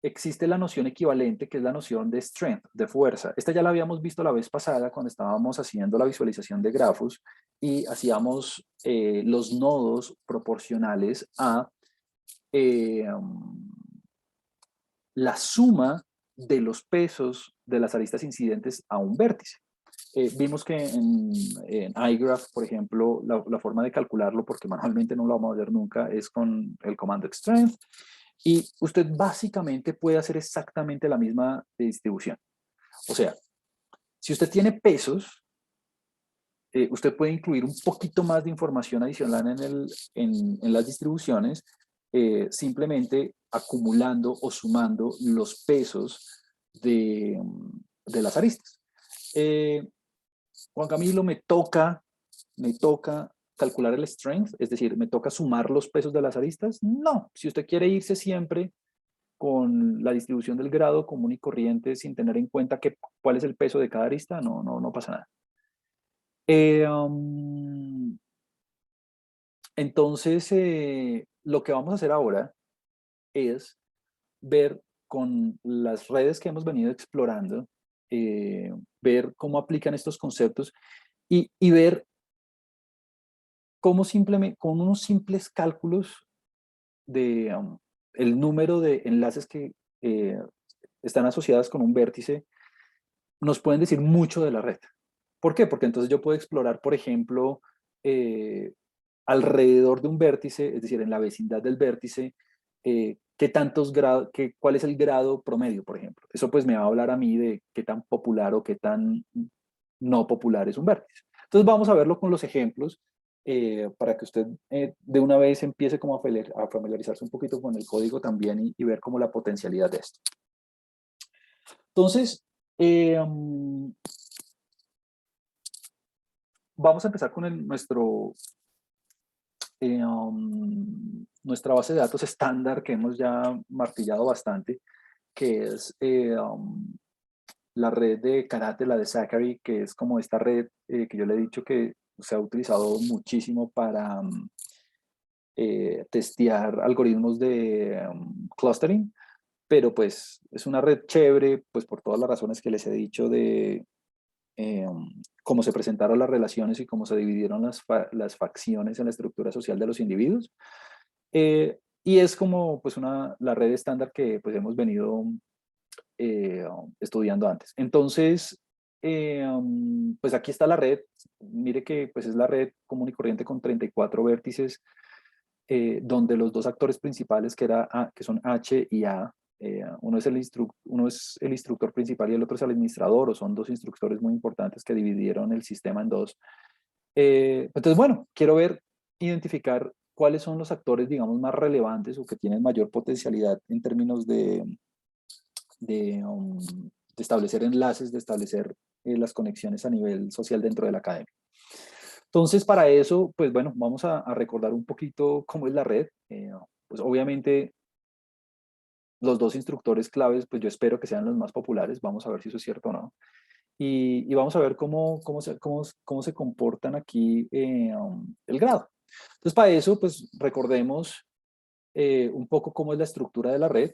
existe la noción equivalente, que es la noción de strength, de fuerza. Esta ya la habíamos visto la vez pasada cuando estábamos haciendo la visualización de grafos y hacíamos los nodos proporcionales a la suma de los pesos de las aristas incidentes a un vértice. Vimos que en iGraph, por ejemplo, la forma de calcularlo, porque manualmente no lo vamos a ver nunca, es con el comando strength. Y usted básicamente puede hacer exactamente la misma distribución. O sea, si usted tiene pesos, usted puede incluir un poquito más de información adicional en las distribuciones, simplemente acumulando o sumando los pesos de las aristas. Juan Camilo, me toca calcular el strength, es decir, me toca sumar los pesos de las aristas. No, si usted quiere irse siempre con la distribución del grado común y corriente sin tener en cuenta cuál es el peso de cada arista, no pasa nada. Entonces, lo que vamos a hacer ahora es ver con las redes que hemos venido explorando, ver cómo aplican estos conceptos y ver cómo simplemente, con unos simples cálculos de el número de enlaces que están asociadas con un vértice, nos pueden decir mucho de la red. ¿Por qué? Porque entonces yo puedo explorar, por ejemplo, alrededor de un vértice, es decir, en la vecindad del vértice, qué tantos grados, cuál es el grado promedio, por ejemplo. Eso pues me va a hablar a mí de qué tan popular o qué tan no popular es un vértice. Entonces vamos a verlo con los ejemplos para que usted de una vez empiece como a familiarizarse un poquito con el código también y ver como la potencialidad de esto. Entonces, vamos a empezar con nuestra base de datos estándar que hemos ya martillado bastante, que es la red de Karate, la de Zachary, que es como esta red que yo le he dicho que se ha utilizado muchísimo para testear algoritmos de clustering, pero pues es una red chévere, pues por todas las razones que les he dicho de cómo se presentaron las relaciones y cómo se dividieron las facciones en la estructura social de los individuos. Y es como pues la red estándar que pues hemos venido estudiando antes. Entonces, pues aquí está la red. Mire que pues es la red común y corriente con 34 vértices, donde los dos actores principales que son H y A, uno es el instructor principal y el otro es el administrador, o son dos instructores muy importantes que dividieron el sistema en dos. Entonces, bueno, quiero identificar cuáles son los actores, digamos, más relevantes o que tienen mayor potencialidad en términos de establecer enlaces, de establecer las conexiones a nivel social dentro de la academia. Entonces, para eso, pues bueno, vamos a recordar un poquito cómo es la red. Pues obviamente, los dos instructores claves, pues yo espero que sean los más populares. Vamos a ver si eso es cierto o no. Y vamos a ver cómo se comportan aquí el grado. Entonces, para eso, pues recordemos un poco cómo es la estructura de la red.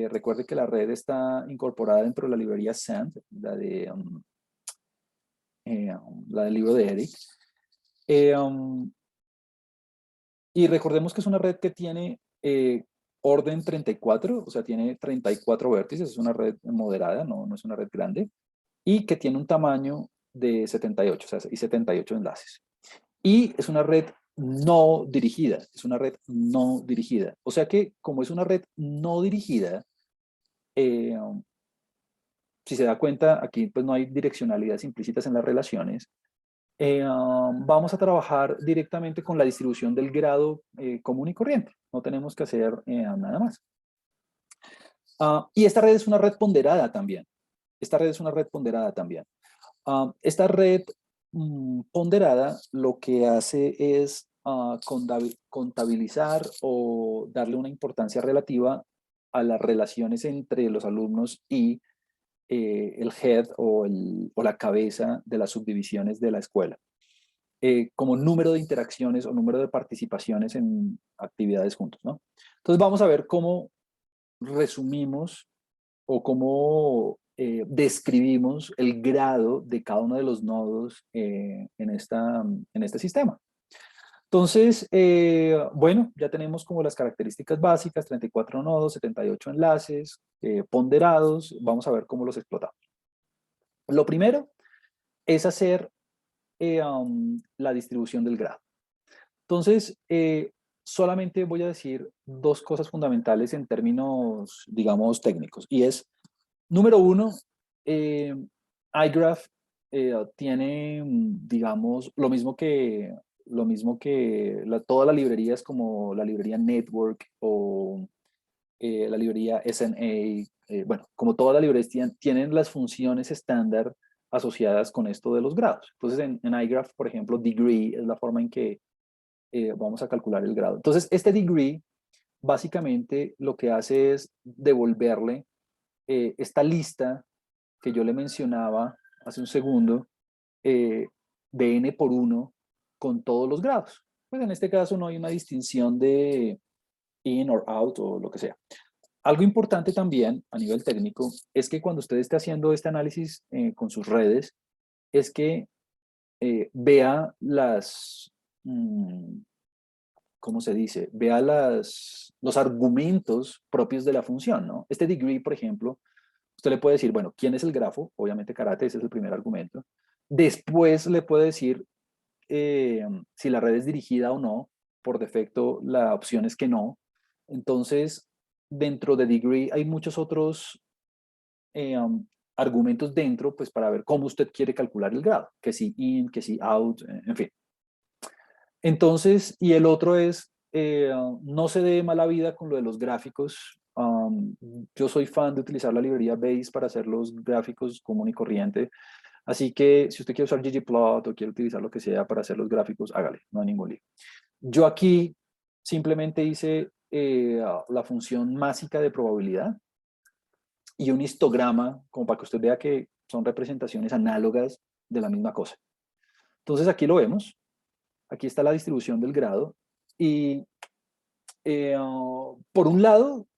Recuerde que la red está incorporada dentro de la librería SAND, la del libro de Eric. Y recordemos que es una red que tiene orden 34, o sea, tiene 34 vértices, es una red moderada, no es una red grande, y que tiene un tamaño de 78, o sea, y 78 enlaces. Y es una red no dirigida, es una red no dirigida. O sea que como es una red no dirigida, eh, si se da cuenta, aquí pues no hay direccionalidades implícitas en las relaciones. Vamos a trabajar directamente con la distribución del grado común y corriente. No tenemos que hacer nada más. Y esta red es una red ponderada también. Esta red es una red ponderada también. Esta red ponderada lo que hace es contabilizar o darle una importancia relativa a las relaciones entre los alumnos y el head o la cabeza de las subdivisiones de la escuela. Como número de interacciones o número de participaciones en actividades juntos, ¿no? Entonces vamos a ver cómo resumimos o cómo describimos el grado de cada uno de los nodos en este sistema. Entonces, bueno, ya tenemos como las características básicas, 34 nodos, 78 enlaces, ponderados. Vamos a ver cómo los explotamos. Lo primero es hacer la distribución del grado. Entonces, solamente voy a decir dos cosas fundamentales en términos, digamos, técnicos. Y es, número uno, iGraph tiene, digamos, lo mismo que todas las librerías como la librería Network o la librería SNA, bueno, como todas las librerías tienen las funciones estándar asociadas con esto de los grados. Entonces, en iGraph, por ejemplo, degree es la forma en que vamos a calcular el grado. Entonces, este degree básicamente lo que hace es devolverle esta lista que yo le mencionaba hace un segundo, de n por 1 con todos los grados. Pues en este caso no hay una distinción de in or out o lo que sea. Algo importante también a nivel técnico es que cuando usted esté haciendo este análisis con sus redes, es que vea ¿cómo se dice? Vea los argumentos propios de la función, ¿no? Este degree, por ejemplo, usted le puede decir, bueno, ¿quién es el grafo? Obviamente karate, ese es el primer argumento. Después le puede decir si la red es dirigida o no. Por defecto, la opción es que no. Entonces, dentro de degree hay muchos otros argumentos dentro, pues para ver cómo usted quiere calcular el grado, que si in, que si out, en fin. Entonces, y el otro es, no se dé mala vida con lo de los gráficos. Yo soy fan de utilizar la librería Base para hacer los gráficos común y corriente. Así que si usted quiere usar ggplot o quiere utilizar lo que sea para hacer los gráficos, hágale, no hay ningún lío. Yo aquí simplemente hice la función másica de probabilidad y un histograma, como para que usted vea que son representaciones análogas de la misma cosa. Entonces aquí lo vemos. Aquí está la distribución del grado. Y por un lado,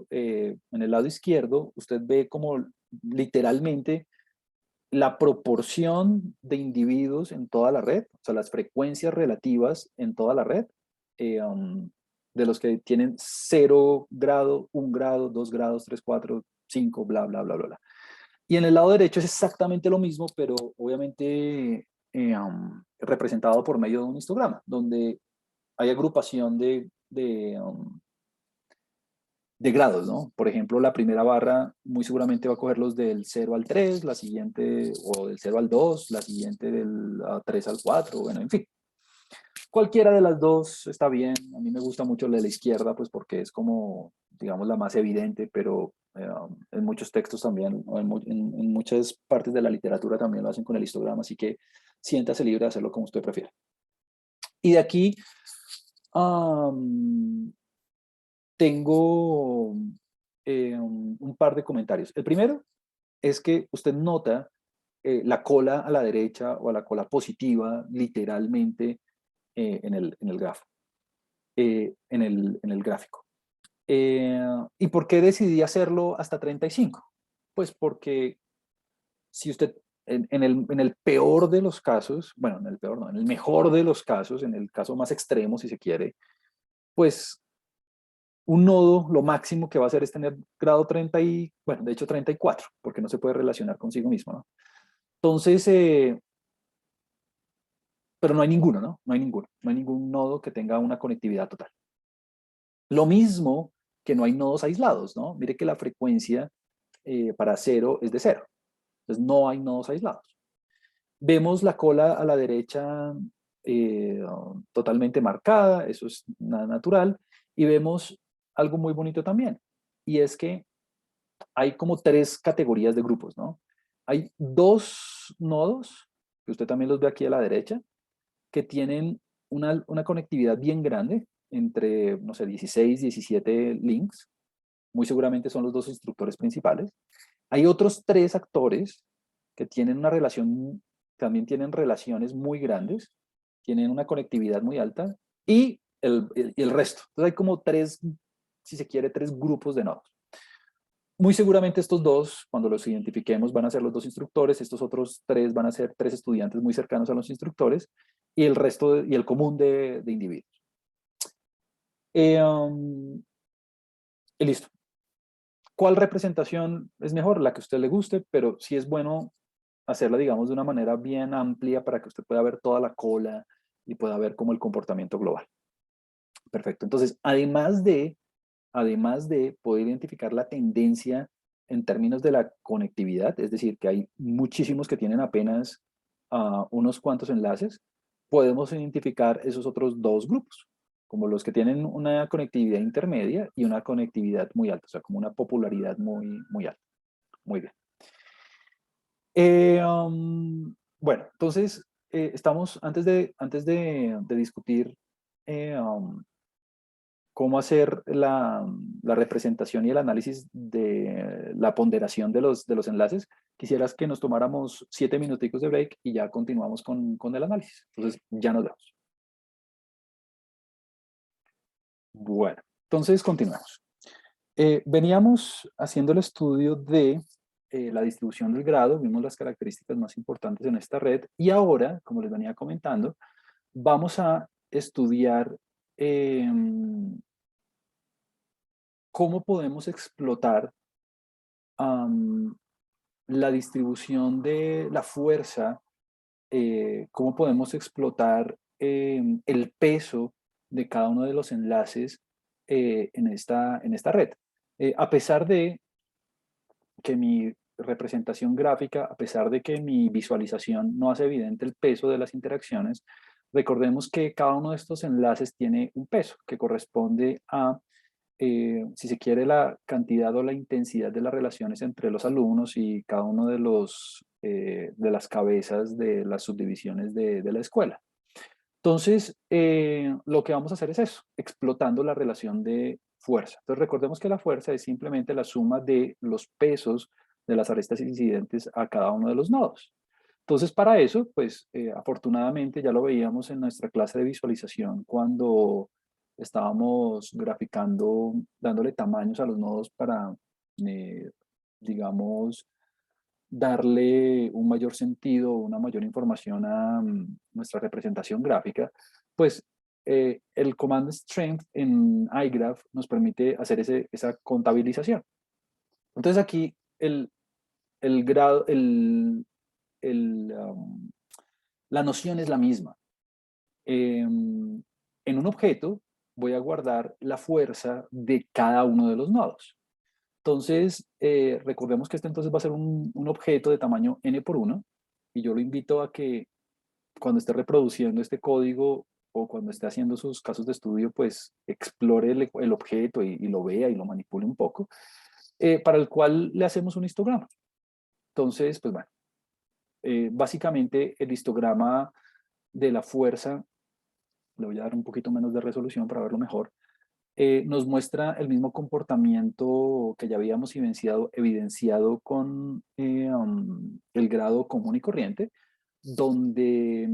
en el lado izquierdo, usted ve como literalmente la proporción de individuos en toda la red, o sea, las frecuencias relativas en toda la red, de los que tienen 0 grado, 1 grado, 2 grados, 3, 4, 5, bla, bla, bla, bla, bla. Y en el lado derecho es exactamente lo mismo, pero obviamente representado por medio de un histograma, donde hay agrupación de grados, ¿no? Por ejemplo, la primera barra muy seguramente va a coger los del 0 al 3, la siguiente, o del 0 al 2, la siguiente del 3 al 4, bueno, en fin. Cualquiera de las dos está bien. A mí me gusta mucho la de la izquierda, pues porque es como, digamos, la más evidente, pero en muchos textos también, o en muchas partes de la literatura también lo hacen con el histograma, así que siéntase libre de hacerlo como usted prefiera. Y de aquí tengo un par de comentarios. El primero es que usted nota la cola a la derecha o a la cola positiva, literalmente, en el grafo, en el gráfico. ¿Y por qué decidí hacerlo hasta 35? Pues porque si usted, en el peor de los casos, bueno, en el peor no, en el mejor de los casos, en el caso más extremo, si se quiere, pues un nodo lo máximo que va a hacer es tener grado 30 y, bueno, de hecho 34, porque no se puede relacionar consigo mismo, ¿no? Entonces, pero no hay ninguno, ¿no? No hay ninguno. No hay ningún nodo que tenga una conectividad total. Lo mismo que no hay nodos aislados, ¿no? Mire que la frecuencia para 0 es de 0. Entonces no hay nodos aislados. Vemos la cola a la derecha totalmente marcada, eso es nada natural. Y vemos algo muy bonito también, y es que hay como 3 categorías de grupos, ¿no? Hay 2 nodos, que usted también los ve aquí a la derecha, que tienen una conectividad bien grande entre, no sé, 16, 17 links. Muy seguramente son los 2 instructores principales. Hay otros 3 actores que tienen una relación, también tienen relaciones muy grandes, tienen una conectividad muy alta, y el resto. Entonces hay como 3, si se quiere, 3 grupos de nodos. Muy seguramente estos 2, cuando los identifiquemos, van a ser los 2 instructores, estos otros 3 van a ser 3 estudiantes muy cercanos a los instructores, y el resto, y el común de individuos. Y listo. ¿Cuál representación es mejor? La que a usted le guste, pero sí es bueno hacerla, digamos, de una manera bien amplia para que usted pueda ver toda la cola y pueda ver como el comportamiento global. Perfecto. Entonces, además de poder identificar la tendencia en términos de la conectividad, es decir, que hay muchísimos que tienen apenas unos cuantos enlaces, podemos identificar esos otros dos grupos, como los que tienen una conectividad intermedia y una conectividad muy alta, o sea, como una popularidad muy alta. Muy bien. Bueno, entonces, estamos, antes de discutir cómo hacer la representación y el análisis de la ponderación de los enlaces, quisieras que nos tomáramos 7 minuticos de break y ya continuamos con el análisis. Entonces, ya nos vemos. Bueno, entonces continuamos. Veníamos haciendo el estudio de la distribución del grado, vimos las características más importantes en esta red y ahora, como les venía comentando, vamos a estudiar cómo podemos explotar la distribución de la fuerza, cómo podemos explotar el peso de cada uno de los enlaces en esta red. A pesar de que mi representación gráfica, a pesar de que mi visualización no hace evidente el peso de las interacciones, recordemos que cada uno de estos enlaces tiene un peso que corresponde a, si se quiere, la cantidad o la intensidad de las relaciones entre los alumnos y cada uno de las cabezas de las subdivisiones de la escuela. Entonces, lo que vamos a hacer es eso, explotando la relación de fuerza. Entonces, recordemos que la fuerza es simplemente la suma de los pesos de las arestas incidentes a cada uno de los nodos. Entonces, para eso, pues, afortunadamente ya lo veíamos en nuestra clase de visualización cuando estábamos graficando, dándole tamaños a los nodos para, eh, digamos, darle un mayor sentido, una mayor información a nuestra representación gráfica, pues el comando strength en iGraph nos permite hacer esa contabilización. Entonces aquí el grado, la noción es la misma. En un objeto voy a guardar la fuerza de cada uno de los nodos. Entonces, recordemos que este entonces va a ser un objeto de tamaño n por 1 y yo lo invito a que cuando esté reproduciendo este código o cuando esté haciendo sus casos de estudio, pues explore el objeto y lo vea y lo manipule un poco, para el cual le hacemos un histograma. Entonces, pues bueno, básicamente el histograma de la fuerza, le voy a dar un poquito menos de resolución para verlo mejor, nos muestra el mismo comportamiento que ya habíamos evidenciado con el grado común y corriente, donde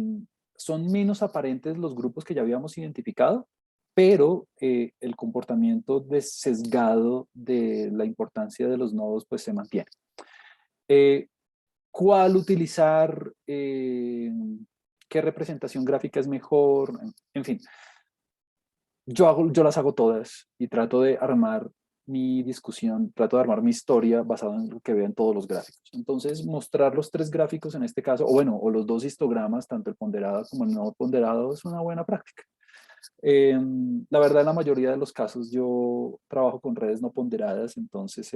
son menos aparentes los grupos que ya habíamos identificado, pero el comportamiento sesgado de la importancia de los nodos pues se mantiene. ¿Cuál utilizar? ¿Qué representación gráfica es mejor? En fin, yo las hago todas y trato de armar mi discusión, trato de armar mi historia basada en lo que vean todos los gráficos. Entonces, mostrar los 3 gráficos en este caso, o los 2 histogramas, tanto el ponderado como el no ponderado, es una buena práctica. La verdad, en la mayoría de los casos yo trabajo con redes no ponderadas, entonces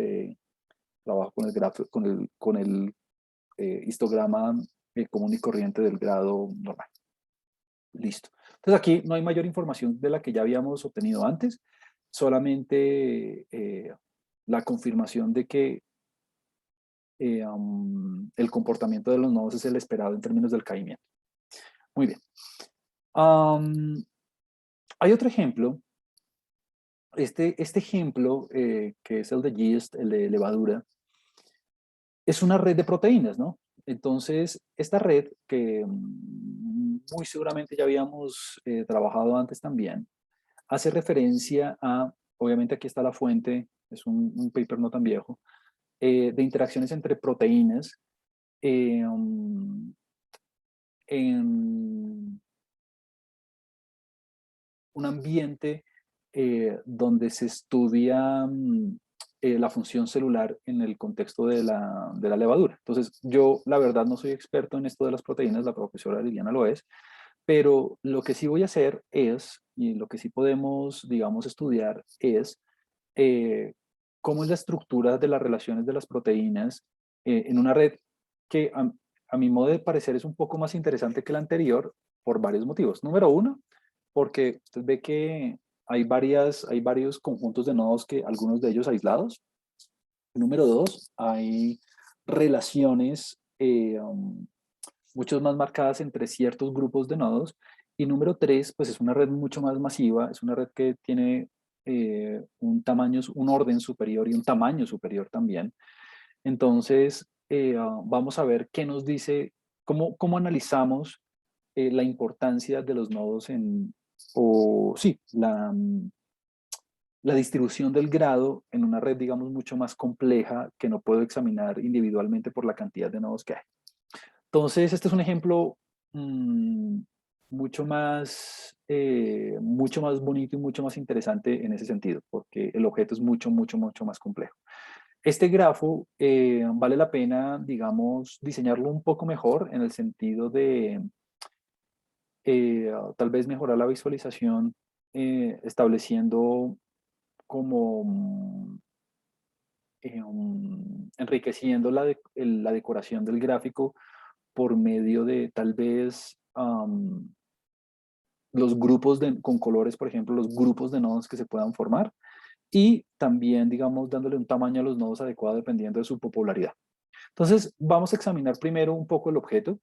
trabajo con el gráfico, con el histograma común y corriente del grado normal. Listo. Entonces aquí no hay mayor información de la que ya habíamos obtenido antes, solamente la confirmación de que el comportamiento de los nodos es el esperado en términos del caimiento. Muy bien. Hay otro ejemplo. Este ejemplo, que es el de yeast, el de levadura, es una red de proteínas, ¿no? Entonces, esta red, que muy seguramente ya habíamos trabajado antes también, hace referencia a, obviamente aquí está la fuente, es un paper no tan viejo, de interacciones entre proteínas en un ambiente donde se estudia la función celular en el contexto de la levadura. Entonces, yo la verdad no soy experto en esto de las proteínas, la profesora Liliana lo es, pero lo que sí voy a hacer es, y lo que sí podemos, digamos, estudiar es cómo es la estructura de las relaciones de las proteínas en una red que a mi modo de parecer es un poco más interesante que la anterior por varios motivos. Número uno, porque usted ve que hay varios conjuntos de nodos, que algunos de ellos aislados. Número dos, hay relaciones mucho más marcadas entre ciertos grupos de nodos. Y número tres, pues es una red mucho más masiva, es una red que tiene un tamaño, un orden superior y un tamaño superior también. Entonces, vamos a ver qué nos dice, cómo analizamos la importancia de los nodos o sí, la distribución del grado en una red, digamos, mucho más compleja que no puedo examinar individualmente por la cantidad de nodos que hay. Entonces, este es un ejemplo mmm, mucho más bonito y mucho más interesante en ese sentido, porque el objeto es mucho más complejo. Este grafo vale la pena, digamos, diseñarlo un poco mejor en el sentido de tal vez mejorar la visualización estableciendo como enriqueciendo la decoración del gráfico por medio de tal vez los grupos con colores, por ejemplo, los grupos de nodos que se puedan formar y también, digamos, dándole un tamaño a los nodos adecuado dependiendo de su popularidad. Entonces, vamos a examinar primero un poco el objeto.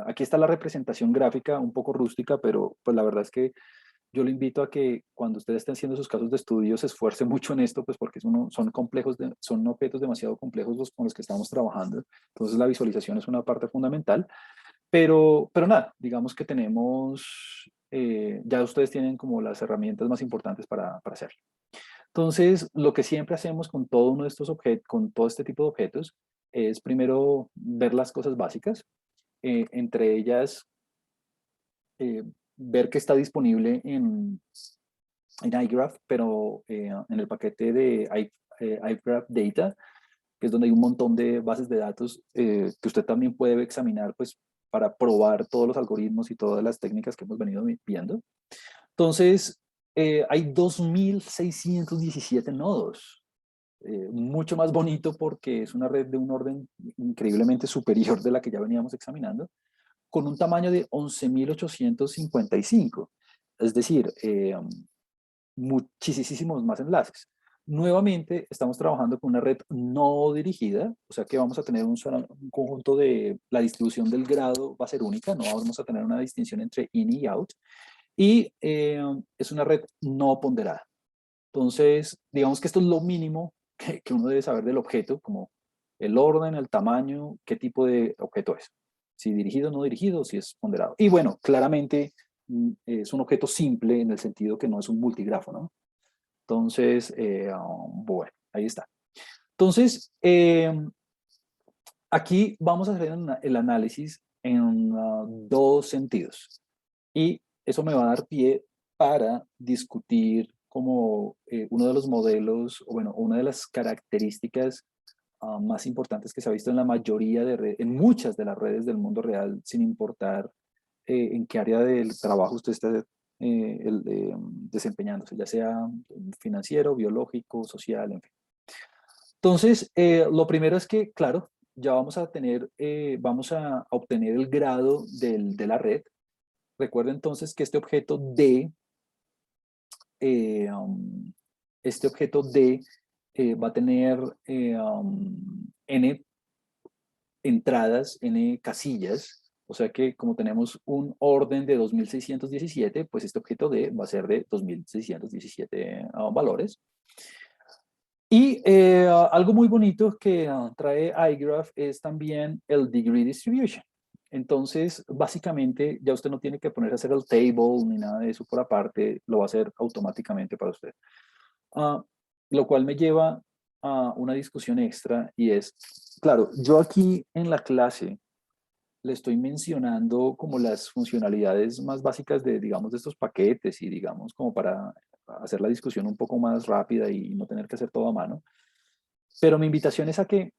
Aquí está la representación gráfica, un poco rústica, pero pues la verdad es que yo le invito a que cuando ustedes estén haciendo sus casos de estudio se esfuerce mucho en esto, pues porque son complejos, son objetos demasiado complejos con los que estamos trabajando. Entonces la visualización es una parte fundamental. Pero nada, digamos que tenemos, ya ustedes tienen como las herramientas más importantes para hacerlo. Entonces, lo que siempre hacemos con todo uno de estos objetos, con todo este tipo de objetos, es primero ver las cosas básicas, entre ellas eh, ver que está disponible en iGraph, pero en el paquete de iGraph Data, que es donde hay un montón de bases de datos que usted también puede examinar pues, para probar todos los algoritmos y todas las técnicas que hemos venido viendo. Entonces, hay 2.617 nodos. Mucho más bonito porque es una red de un orden increíblemente superior de la que ya veníamos examinando, con un tamaño de 11.855. Es decir, muchísimos más enlaces. Nuevamente, estamos trabajando con una red no dirigida, o sea que vamos a tener un conjunto de, la distribución del grado va a ser única, no vamos a tener una distinción entre in y out, y es una red no ponderada. Entonces, digamos que esto es lo mínimo que uno debe saber del objeto, como el orden, el tamaño, qué tipo de objeto es. Si dirigido o no dirigido, si es ponderado. Y bueno, claramente es un objeto simple en el sentido que no es un multigrafo, ¿no? Entonces, bueno, ahí está. Entonces, aquí vamos a hacer el análisis en dos sentidos. Y eso me va a dar pie para discutir como uno de los modelos, o bueno, una de las características más importantes que se ha visto en la mayoría de redes, en muchas de las redes del mundo real, sin importar en qué área del trabajo usted esté desempeñándose, ya sea financiero, biológico, social, en fin. Entonces, lo primero es que, claro, ya vamos a tener, vamos a obtener el grado de la red. Recuerda entonces que eh, um, este objeto D va a tener n entradas, n casillas, o sea que como tenemos un orden de 2617, pues este objeto D va a ser de 2617 valores. Y algo muy bonito que trae iGraph es también el degree distribution. Entonces, básicamente, ya usted no tiene que poner a hacer el table ni nada de eso por aparte, lo va a hacer automáticamente para usted. Lo cual me lleva a una discusión extra y es, claro, yo aquí en la clase le estoy mencionando como las funcionalidades más básicas de, digamos, de estos paquetes y, digamos, como para hacer la discusión un poco más rápida y no tener que hacer todo a mano. Pero mi invitación es a que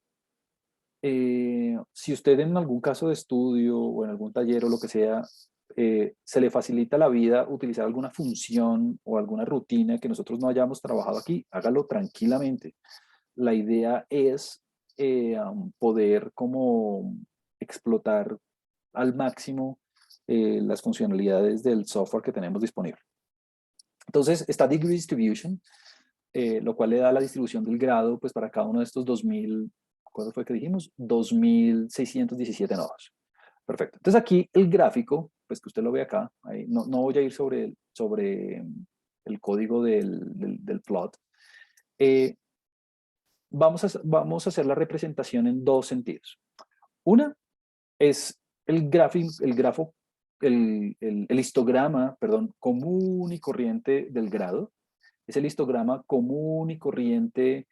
si usted en algún caso de estudio o en algún taller o lo que sea se le facilita la vida utilizar alguna función o alguna rutina que nosotros no hayamos trabajado aquí, hágalo tranquilamente. La idea es poder como explotar al máximo las funcionalidades del software que tenemos disponible. Entonces está Degree Distribution, lo cual le da la distribución del grado pues para cada uno de estos 2000, ¿cuál fue que dijimos? 2617 nodos. Perfecto. Entonces aquí el gráfico, pues que usted lo ve acá, ahí, no voy a ir sobre el código del plot. Vamos a hacer la representación en dos sentidos. Una es el histograma, perdón, común y corriente del grado. Es el histograma común y corriente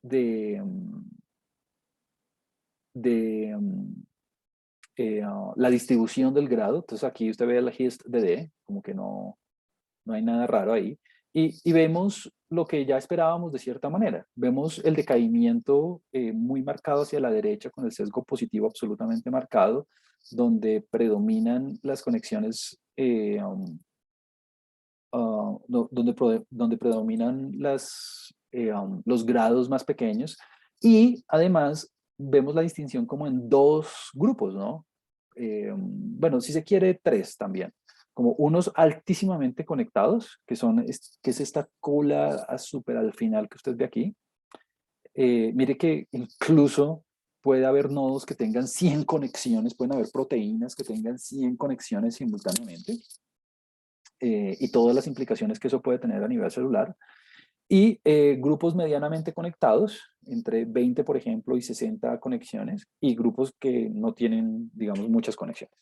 de la distribución del grado. Entonces aquí usted ve la hist de D, como que no hay nada raro ahí. Y vemos lo que ya esperábamos de cierta manera. Vemos el decaimiento muy marcado hacia la derecha con el sesgo positivo absolutamente marcado, donde predominan las conexiones, donde predominan los grados más pequeños. Y además vemos la distinción como en dos grupos, ¿no? Bueno, si se quiere, tres también. Como unos altísimamente conectados, que es esta cola súper al final que usted ve aquí. Mire que incluso puede haber nodos que tengan 100 conexiones, pueden haber proteínas que tengan 100 conexiones simultáneamente, y todas las implicaciones que eso puede tener a nivel celular. Y grupos medianamente conectados, entre 20, por ejemplo, y 60 conexiones, y grupos que no tienen, digamos, muchas conexiones.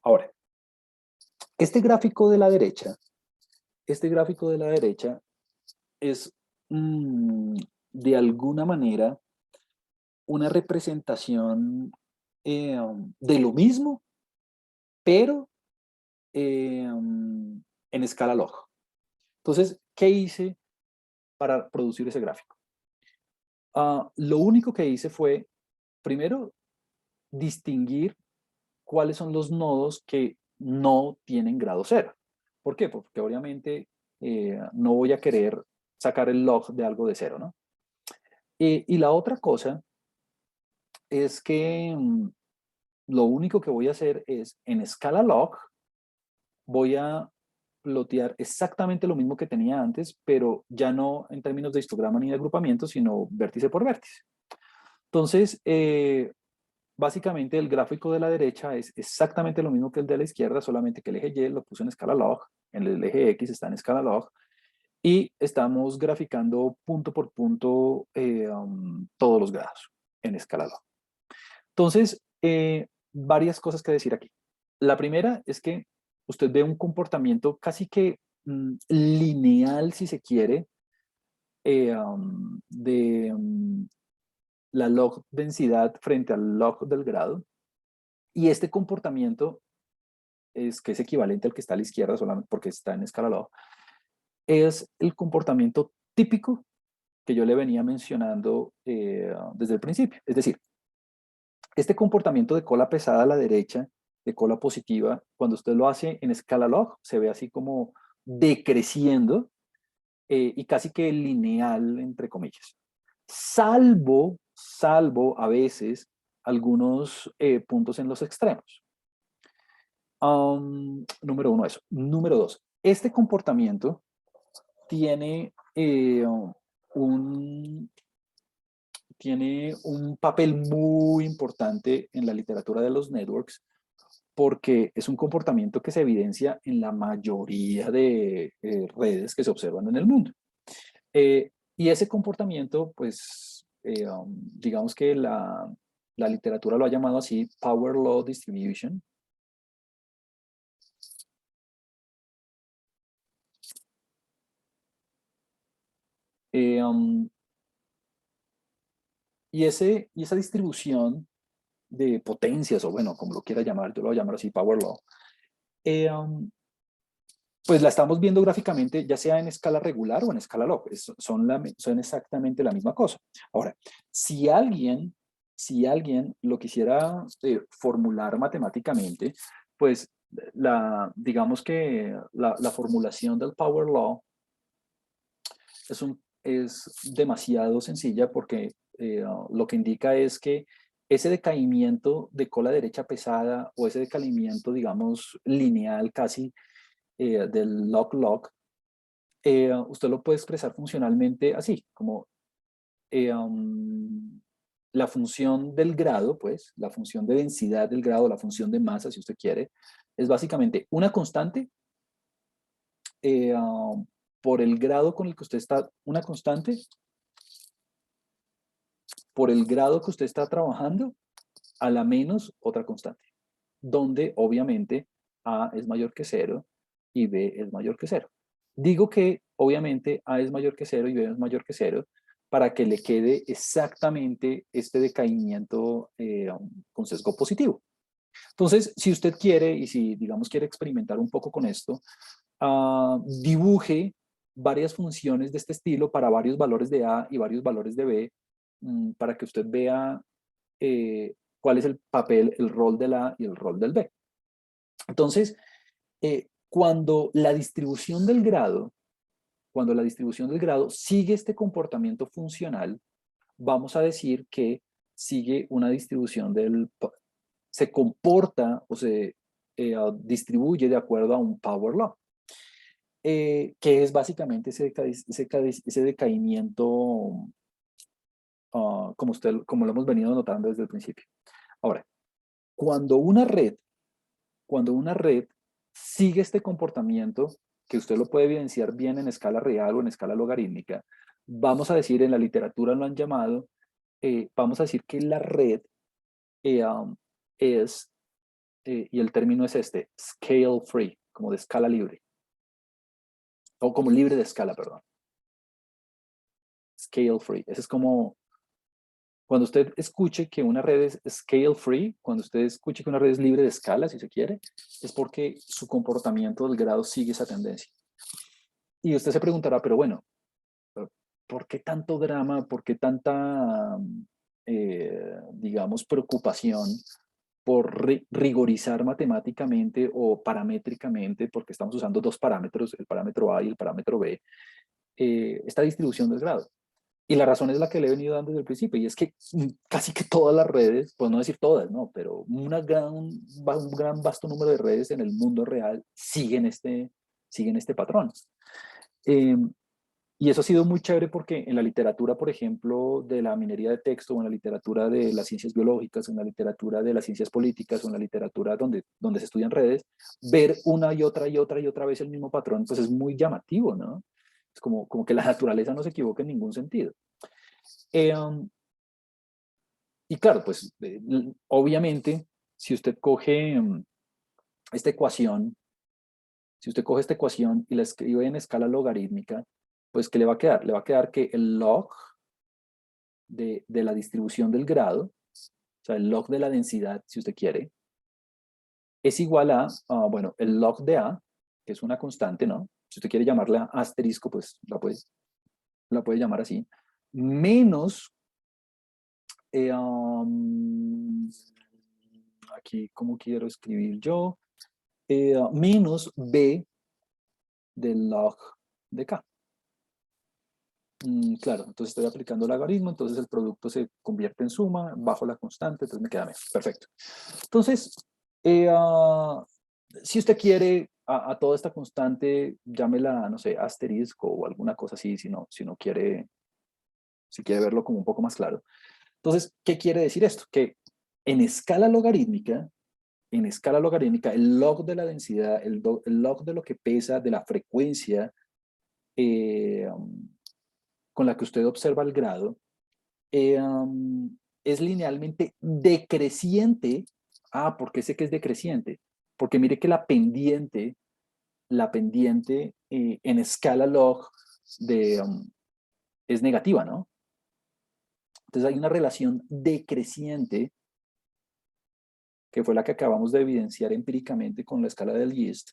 Ahora, este gráfico de la derecha es, de alguna manera, una representación de lo mismo, pero en escala log. Entonces, ¿qué hice para producir ese gráfico? Lo único que hice fue, primero, distinguir cuáles son los nodos que no tienen grado cero. ¿Por qué? Porque obviamente no voy a querer sacar el log de algo de cero, ¿no? Y la otra cosa es que lo único que voy a hacer es, en escala log, voy a plotear exactamente lo mismo que tenía antes, pero ya no en términos de histograma ni de agrupamiento, sino vértice por vértice. Entonces, básicamente el gráfico de la derecha es exactamente lo mismo que el de la izquierda, solamente que el eje Y lo puse en escala log, el eje X está en escala log, y estamos graficando punto por punto todos los grados en escala log. Entonces, varias cosas que decir aquí. La primera es que usted ve un comportamiento casi que lineal, si se quiere, de la log densidad frente al log del grado. Y este comportamiento que es equivalente al que está a la izquierda, solamente porque está en escala log, es el comportamiento típico que yo le venía mencionando desde el principio. Es decir, este comportamiento de cola pesada a la derecha, de cola positiva, cuando usted lo hace en escala log, se ve así como decreciendo y casi que lineal, entre comillas. Salvo a veces algunos puntos en los extremos. Número uno, eso. Número dos, este comportamiento tiene un papel muy importante en la literatura de los networks, porque es un comportamiento que se evidencia en la mayoría de redes que se observan en el mundo. Y ese comportamiento, pues, digamos que la literatura lo ha llamado así, Power Law Distribution. Y esa distribución de potencias, o bueno, como lo quiera llamar, yo lo voy a llamar así, Power Law, pues la estamos viendo gráficamente, ya sea en escala regular o en escala log. Son exactamente la misma cosa. Ahora, si alguien lo quisiera formular matemáticamente, pues digamos que la formulación del Power Law es demasiado sencilla porque lo que indica es que ese decaimiento de cola derecha pesada o ese decaimiento, digamos, lineal casi del log-log, usted lo puede expresar funcionalmente así, como la función del grado, pues, la función de densidad del grado, la función de masa, si usted quiere, es básicamente una constante eh, um, por el grado con el que usted está, una constante por el grado que usted está trabajando a la menos otra constante, donde obviamente A es mayor que cero y B es mayor que cero. Digo que obviamente A es mayor que cero y B es mayor que cero para que le quede exactamente este decaimiento con sesgo positivo. Entonces, si usted quiere y si, digamos, quiere experimentar un poco con esto, dibuje varias funciones de este estilo para varios valores de A y varios valores de B, para que usted vea cuál es el papel, el rol del A y el rol del B. Entonces, cuando la distribución del grado, sigue este comportamiento funcional, vamos a decir que sigue una distribución se comporta o se distribuye de acuerdo a un power law, que es básicamente ese decaimiento, como lo hemos venido notando desde el principio. Ahora, cuando una red, cuando una red sigue este comportamiento, que usted lo puede evidenciar bien en escala real o en escala logarítmica, vamos a decir, en la literatura lo han llamado, vamos a decir que la red es, y el término es este, scale free, como de escala libre, o como libre de escala, perdón. Scale free. Ese es como, cuando usted escuche que una red es scale free, cuando usted escuche que una red es libre de escala, si se quiere, es porque su comportamiento del grado sigue esa tendencia. Y usted se preguntará, pero bueno, ¿por qué tanto drama? ¿Por qué tanta, digamos, preocupación por rigorizar matemáticamente o paramétricamente, porque estamos usando dos parámetros, el parámetro A y el parámetro B, esta distribución del grado? Y la razón es la que le he venido dando desde el principio, y es que casi que todas las redes, pues no decir todas, no, pero un gran vasto número de redes en el mundo real siguen este patrón. Eh, y eso ha sido muy chévere porque en la literatura, por ejemplo, de la minería de texto, o en la literatura de las ciencias biológicas, o en la literatura de las ciencias políticas, o en la literatura donde se estudian redes, ver una y otra y otra y otra vez el mismo patrón, pues es muy llamativo, ¿no? Es como que la naturaleza no se equivoca en ningún sentido. Y claro, pues obviamente, si usted coge esta ecuación, si usted coge esta ecuación y la escribe en escala logarítmica, pues ¿qué le va a quedar? Le va a quedar que el log de la distribución del grado, o sea, el log de la densidad, si usted quiere, es igual a, bueno, el log de A, que es una constante, ¿no? Si usted quiere llamarla asterisco, pues la puede llamar así, menos, aquí, ¿cómo quiero escribir yo? Menos B del log de K. Claro, entonces estoy aplicando el logaritmo, entonces el producto se convierte en suma, bajo la constante, entonces me queda menos. Perfecto. Entonces, si usted quiere a toda esta constante, llámela, no sé, asterisco o alguna cosa así, si quiere verlo como un poco más claro. Entonces, ¿qué quiere decir esto? Que en escala logarítmica, el log de la densidad, el log de lo que pesa, de la frecuencia eh, con la que usted observa el grado, es linealmente decreciente. ¿Por qué sé que es decreciente? Porque mire que la pendiente en escala log es negativa, ¿no? Entonces hay una relación decreciente, que fue la que acabamos de evidenciar empíricamente con la escala del yeast,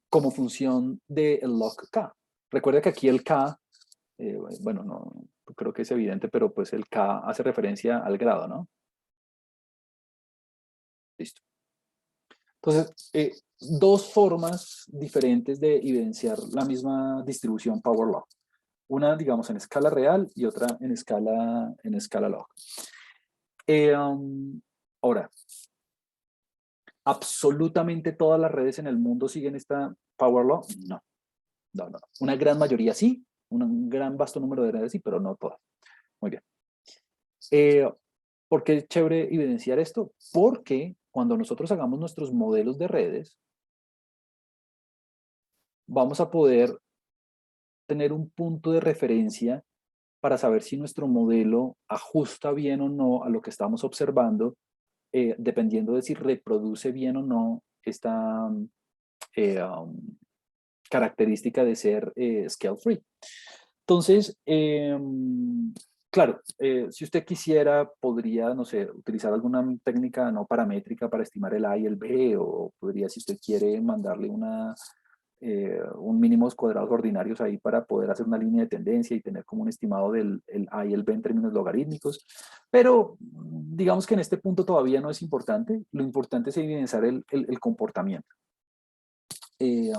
como función del log K. Recuerda que aquí el K, bueno, no creo que es evidente, pero pues el K hace referencia al grado, ¿no? Listo. Entonces, dos formas diferentes de evidenciar la misma distribución power law. Una, digamos, en escala real y otra en escala log. Ahora, ¿absolutamente todas las redes en el mundo siguen esta power law? No, no, no. Una gran mayoría sí, un gran vasto número de redes sí, pero no todas. Muy bien. ¿Por qué es chévere evidenciar esto? Porque cuando nosotros hagamos nuestros modelos de redes, vamos a poder tener un punto de referencia para saber si nuestro modelo ajusta bien o no a lo que estamos observando, dependiendo de si reproduce bien o no esta característica de ser scale free. Entonces, claro, si usted quisiera, podría, no sé, utilizar alguna técnica no paramétrica para estimar el A y el B, o podría, si usted quiere, mandarle un mínimos cuadrados ordinarios ahí para poder hacer una línea de tendencia y tener como un estimado del el A y el B en términos logarítmicos. Pero digamos que en este punto todavía no es importante. Lo importante es evidenciar el comportamiento. Que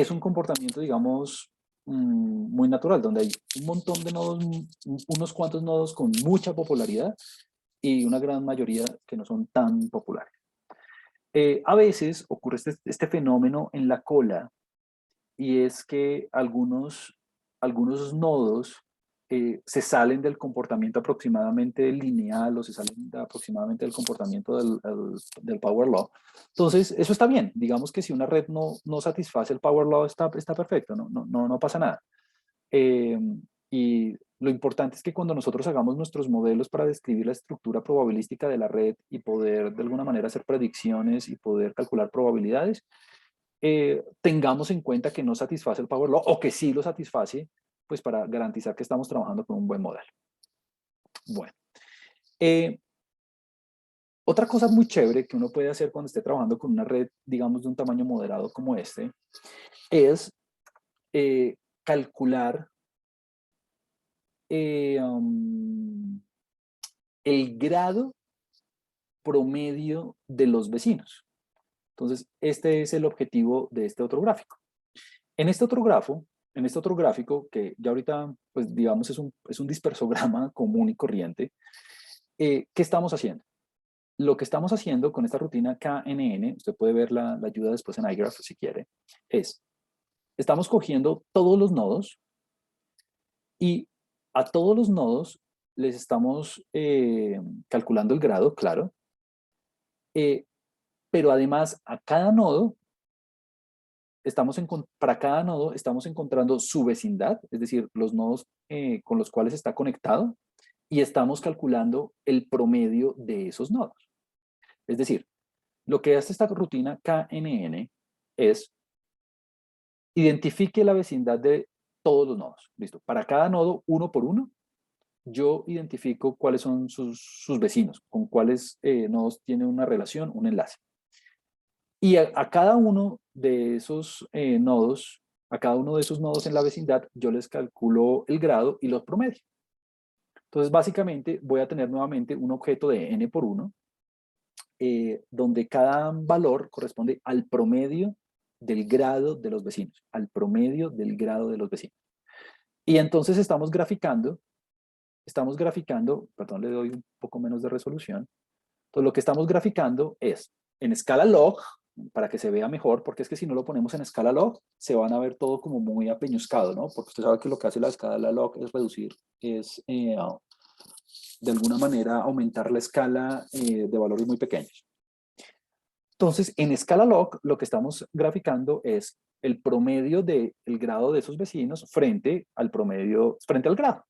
es un comportamiento, digamos, muy natural, donde hay un montón de nodos, unos cuantos nodos con mucha popularidad y una gran mayoría que no son tan populares. A veces ocurre este fenómeno en la cola y es que algunos nodos se salen del comportamiento aproximadamente lineal o se salen aproximadamente del comportamiento del Power Law. Entonces, eso está bien. Digamos que si una red no satisface el Power Law, está perfecto, no pasa nada. Y lo importante es que cuando nosotros hagamos nuestros modelos para describir la estructura probabilística de la red y poder de alguna manera hacer predicciones y poder calcular probabilidades, tengamos en cuenta que no satisface el Power Law o que sí lo satisface, pues para garantizar que estamos trabajando con un buen modelo. Bueno, otra cosa muy chévere que uno puede hacer cuando esté trabajando con una red, digamos, de un tamaño moderado como este, es calcular el grado promedio de los vecinos. Entonces, este es el objetivo de este otro gráfico. En este otro gráfico, que ya ahorita, pues digamos, es un dispersograma común y corriente, ¿qué estamos haciendo? Lo que estamos haciendo con esta rutina KNN, usted puede ver la ayuda después en iGraph si quiere, es, estamos cogiendo todos los nodos y a todos los nodos les estamos calculando el grado, claro, pero además a cada nodo para cada nodo estamos encontrando su vecindad, es decir, los nodos con los cuales está conectado, y estamos calculando el promedio de esos nodos. Es decir, lo que hace esta rutina KNN es identifique la vecindad de todos los nodos. Listo. Para cada nodo, uno por uno, yo identifico cuáles son sus vecinos, con cuáles nodos tiene una relación, un enlace. Y a cada uno de esos nodos, a cada uno de esos nodos en la vecindad, yo les calculo el grado y los promedio. Entonces, básicamente, voy a tener nuevamente un objeto de n por 1, donde cada valor corresponde al promedio del grado de los vecinos, al promedio del grado de los vecinos. Y entonces estamos graficando, perdón, le doy un poco menos de resolución. Entonces, lo que estamos graficando es en escala log, para que se vea mejor, porque es que si no lo ponemos en escala log, se van a ver todo como muy apeñuscado, ¿no? Porque usted sabe que lo que hace la escala log es reducir, de alguna manera aumentar la escala de valores muy pequeños. Entonces, en escala log, lo que estamos graficando es el promedio del grado de esos vecinos frente al grado.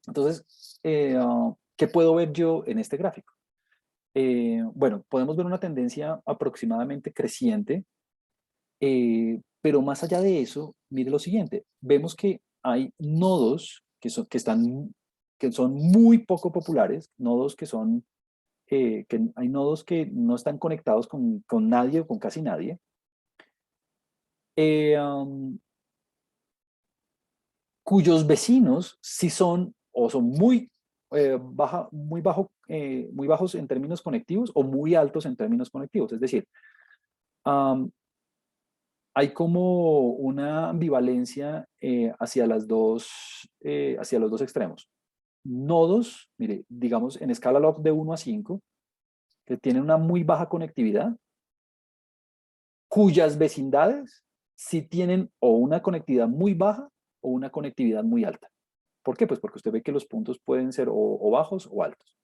Entonces, ¿qué puedo ver yo en este gráfico? Bueno, podemos ver una tendencia aproximadamente creciente, pero más allá de eso, mire lo siguiente, vemos que hay nodos que son muy poco populares, nodos que hay nodos que no están conectados con nadie o con casi nadie, cuyos vecinos sí son o son muy muy bajos en términos conectivos o muy altos en términos conectivos. Es decir, am, hay como una ambivalencia hacia los dos extremos. Nodos, mire, digamos en escala log de 1 a 5, que tienen una muy baja conectividad, cuyas vecindades sí tienen o una conectividad muy baja o una conectividad muy alta. ¿Por qué? Pues porque usted ve que los puntos pueden ser o bajos o altos.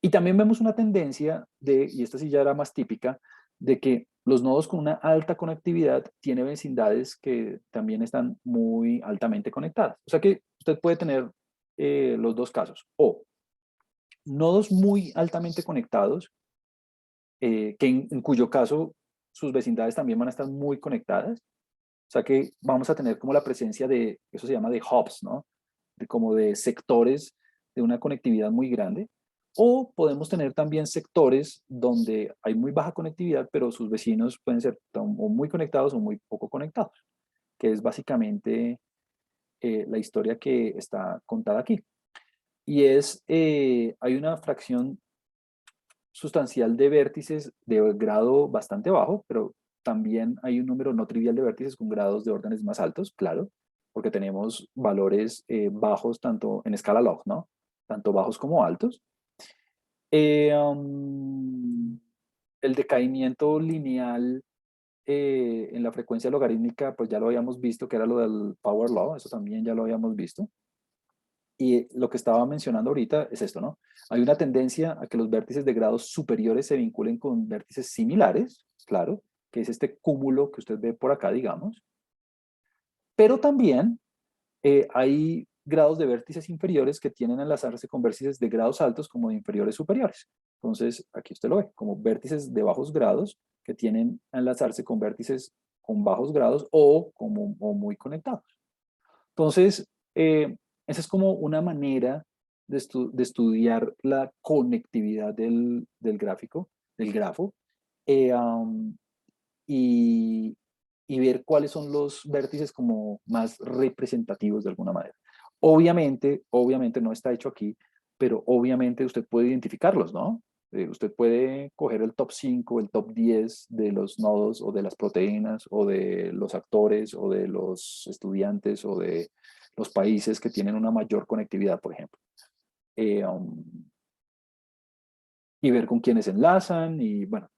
Y también vemos una tendencia y esta sí ya era más típica, de que los nodos con una alta conectividad tienen vecindades que también están muy altamente conectadas. O sea que usted puede tener los dos casos. O nodos muy altamente conectados, en cuyo caso sus vecindades también van a estar muy conectadas. O sea que vamos a tener como la presencia de, eso se llama de hubs, ¿no? Como de sectores de una conectividad muy grande. O podemos tener también sectores donde hay muy baja conectividad, pero sus vecinos pueden ser o muy conectados o muy poco conectados, que es básicamente la historia que está contada aquí. Y hay una fracción sustancial de vértices de grado bastante bajo, pero también hay un número no trivial de vértices con grados de órdenes más altos, claro, porque tenemos valores bajos tanto en escala log, ¿no? Tanto bajos como altos. Eh, um, el decaimiento lineal en la frecuencia logarítmica, pues ya lo habíamos visto, que era lo del power law, eso también ya lo habíamos visto. Y lo que estaba mencionando ahorita es esto, ¿no? Hay una tendencia a que los vértices de grados superiores se vinculen con vértices similares, claro, que es este cúmulo que usted ve por acá, digamos. Pero también hay grados de vértices inferiores que tienen a enlazarse con vértices de grados altos como de inferiores superiores. Entonces, aquí usted lo ve, como vértices de bajos grados que tienen a enlazarse con vértices con bajos grados o muy conectados. Entonces, esa es como una manera de estudiar la conectividad del gráfico, del grafo, eh, um, y, y ver cuáles son los vértices como más representativos de alguna manera. Obviamente no está hecho aquí, pero obviamente usted puede identificarlos, ¿no? Usted puede coger el top 5, el top 10 de los nodos o de las proteínas o de los actores o de los estudiantes o de los países que tienen una mayor conectividad, por ejemplo. Eh, um, y ver con quiénes enlazan y, bueno,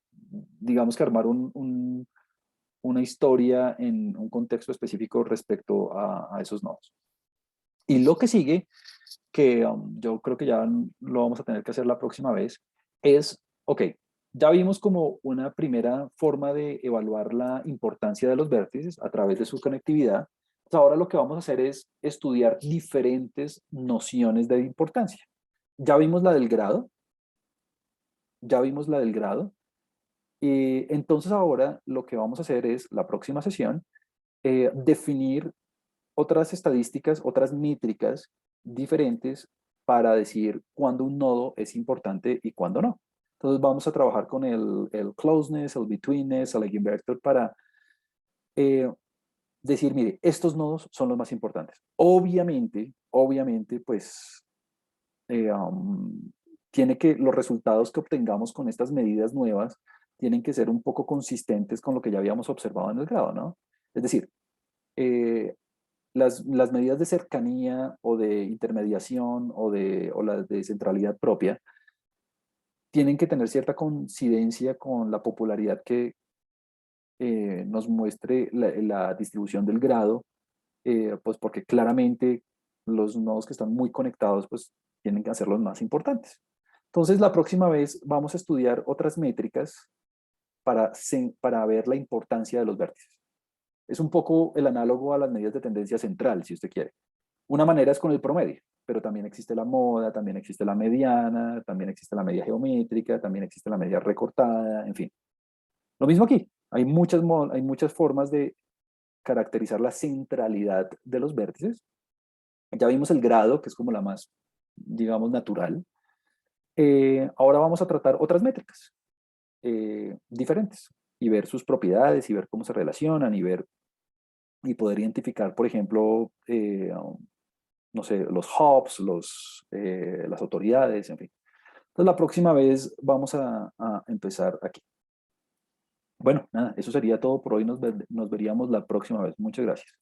digamos que armar una historia en un contexto específico respecto a esos nodos. Y lo que sigue, que yo creo que ya lo vamos a tener que hacer la próxima vez, es, ok, ya vimos como una primera forma de evaluar la importancia de los vértices a través de su conectividad. Pues ahora lo que vamos a hacer es estudiar diferentes nociones de importancia. Ya vimos la del grado, ya vimos la del grado, y entonces ahora lo que vamos a hacer es, la próxima sesión, definir otras estadísticas, otras métricas diferentes para decir cuándo un nodo es importante y cuándo no. Entonces vamos a trabajar con el closeness, el betweenness, el eigenvector para eh, decir, mire, estos nodos son los más importantes. Obviamente, pues eh, um, los resultados que obtengamos con estas medidas nuevas tienen que ser un poco consistentes con lo que ya habíamos observado en el grado, ¿no? Es decir, eh, las medidas de cercanía o de intermediación o las de centralidad propia tienen que tener cierta coincidencia con la popularidad que nos muestre la distribución del grado, pues porque claramente los nodos que están muy conectados pues tienen que ser los más importantes. Entonces la próxima vez vamos a estudiar otras métricas para ver la importancia de los vértices. Es un poco el análogo a las medidas de tendencia central, si usted quiere. Una manera es con el promedio, pero también existe la moda, también existe la mediana, también existe la media geométrica, también existe la media recortada, en fin. Lo mismo aquí, hay muchas formas de caracterizar la centralidad de los vértices. Ya vimos el grado, que es como la más, digamos, natural. Ahora vamos a tratar otras métricas diferentes y ver sus propiedades y ver cómo se relacionan y poder identificar, por ejemplo, no sé, los hubs, las autoridades, en fin. Entonces la próxima vez vamos a empezar aquí. Bueno, nada, eso sería todo por hoy. Nos veríamos la próxima vez. Muchas gracias.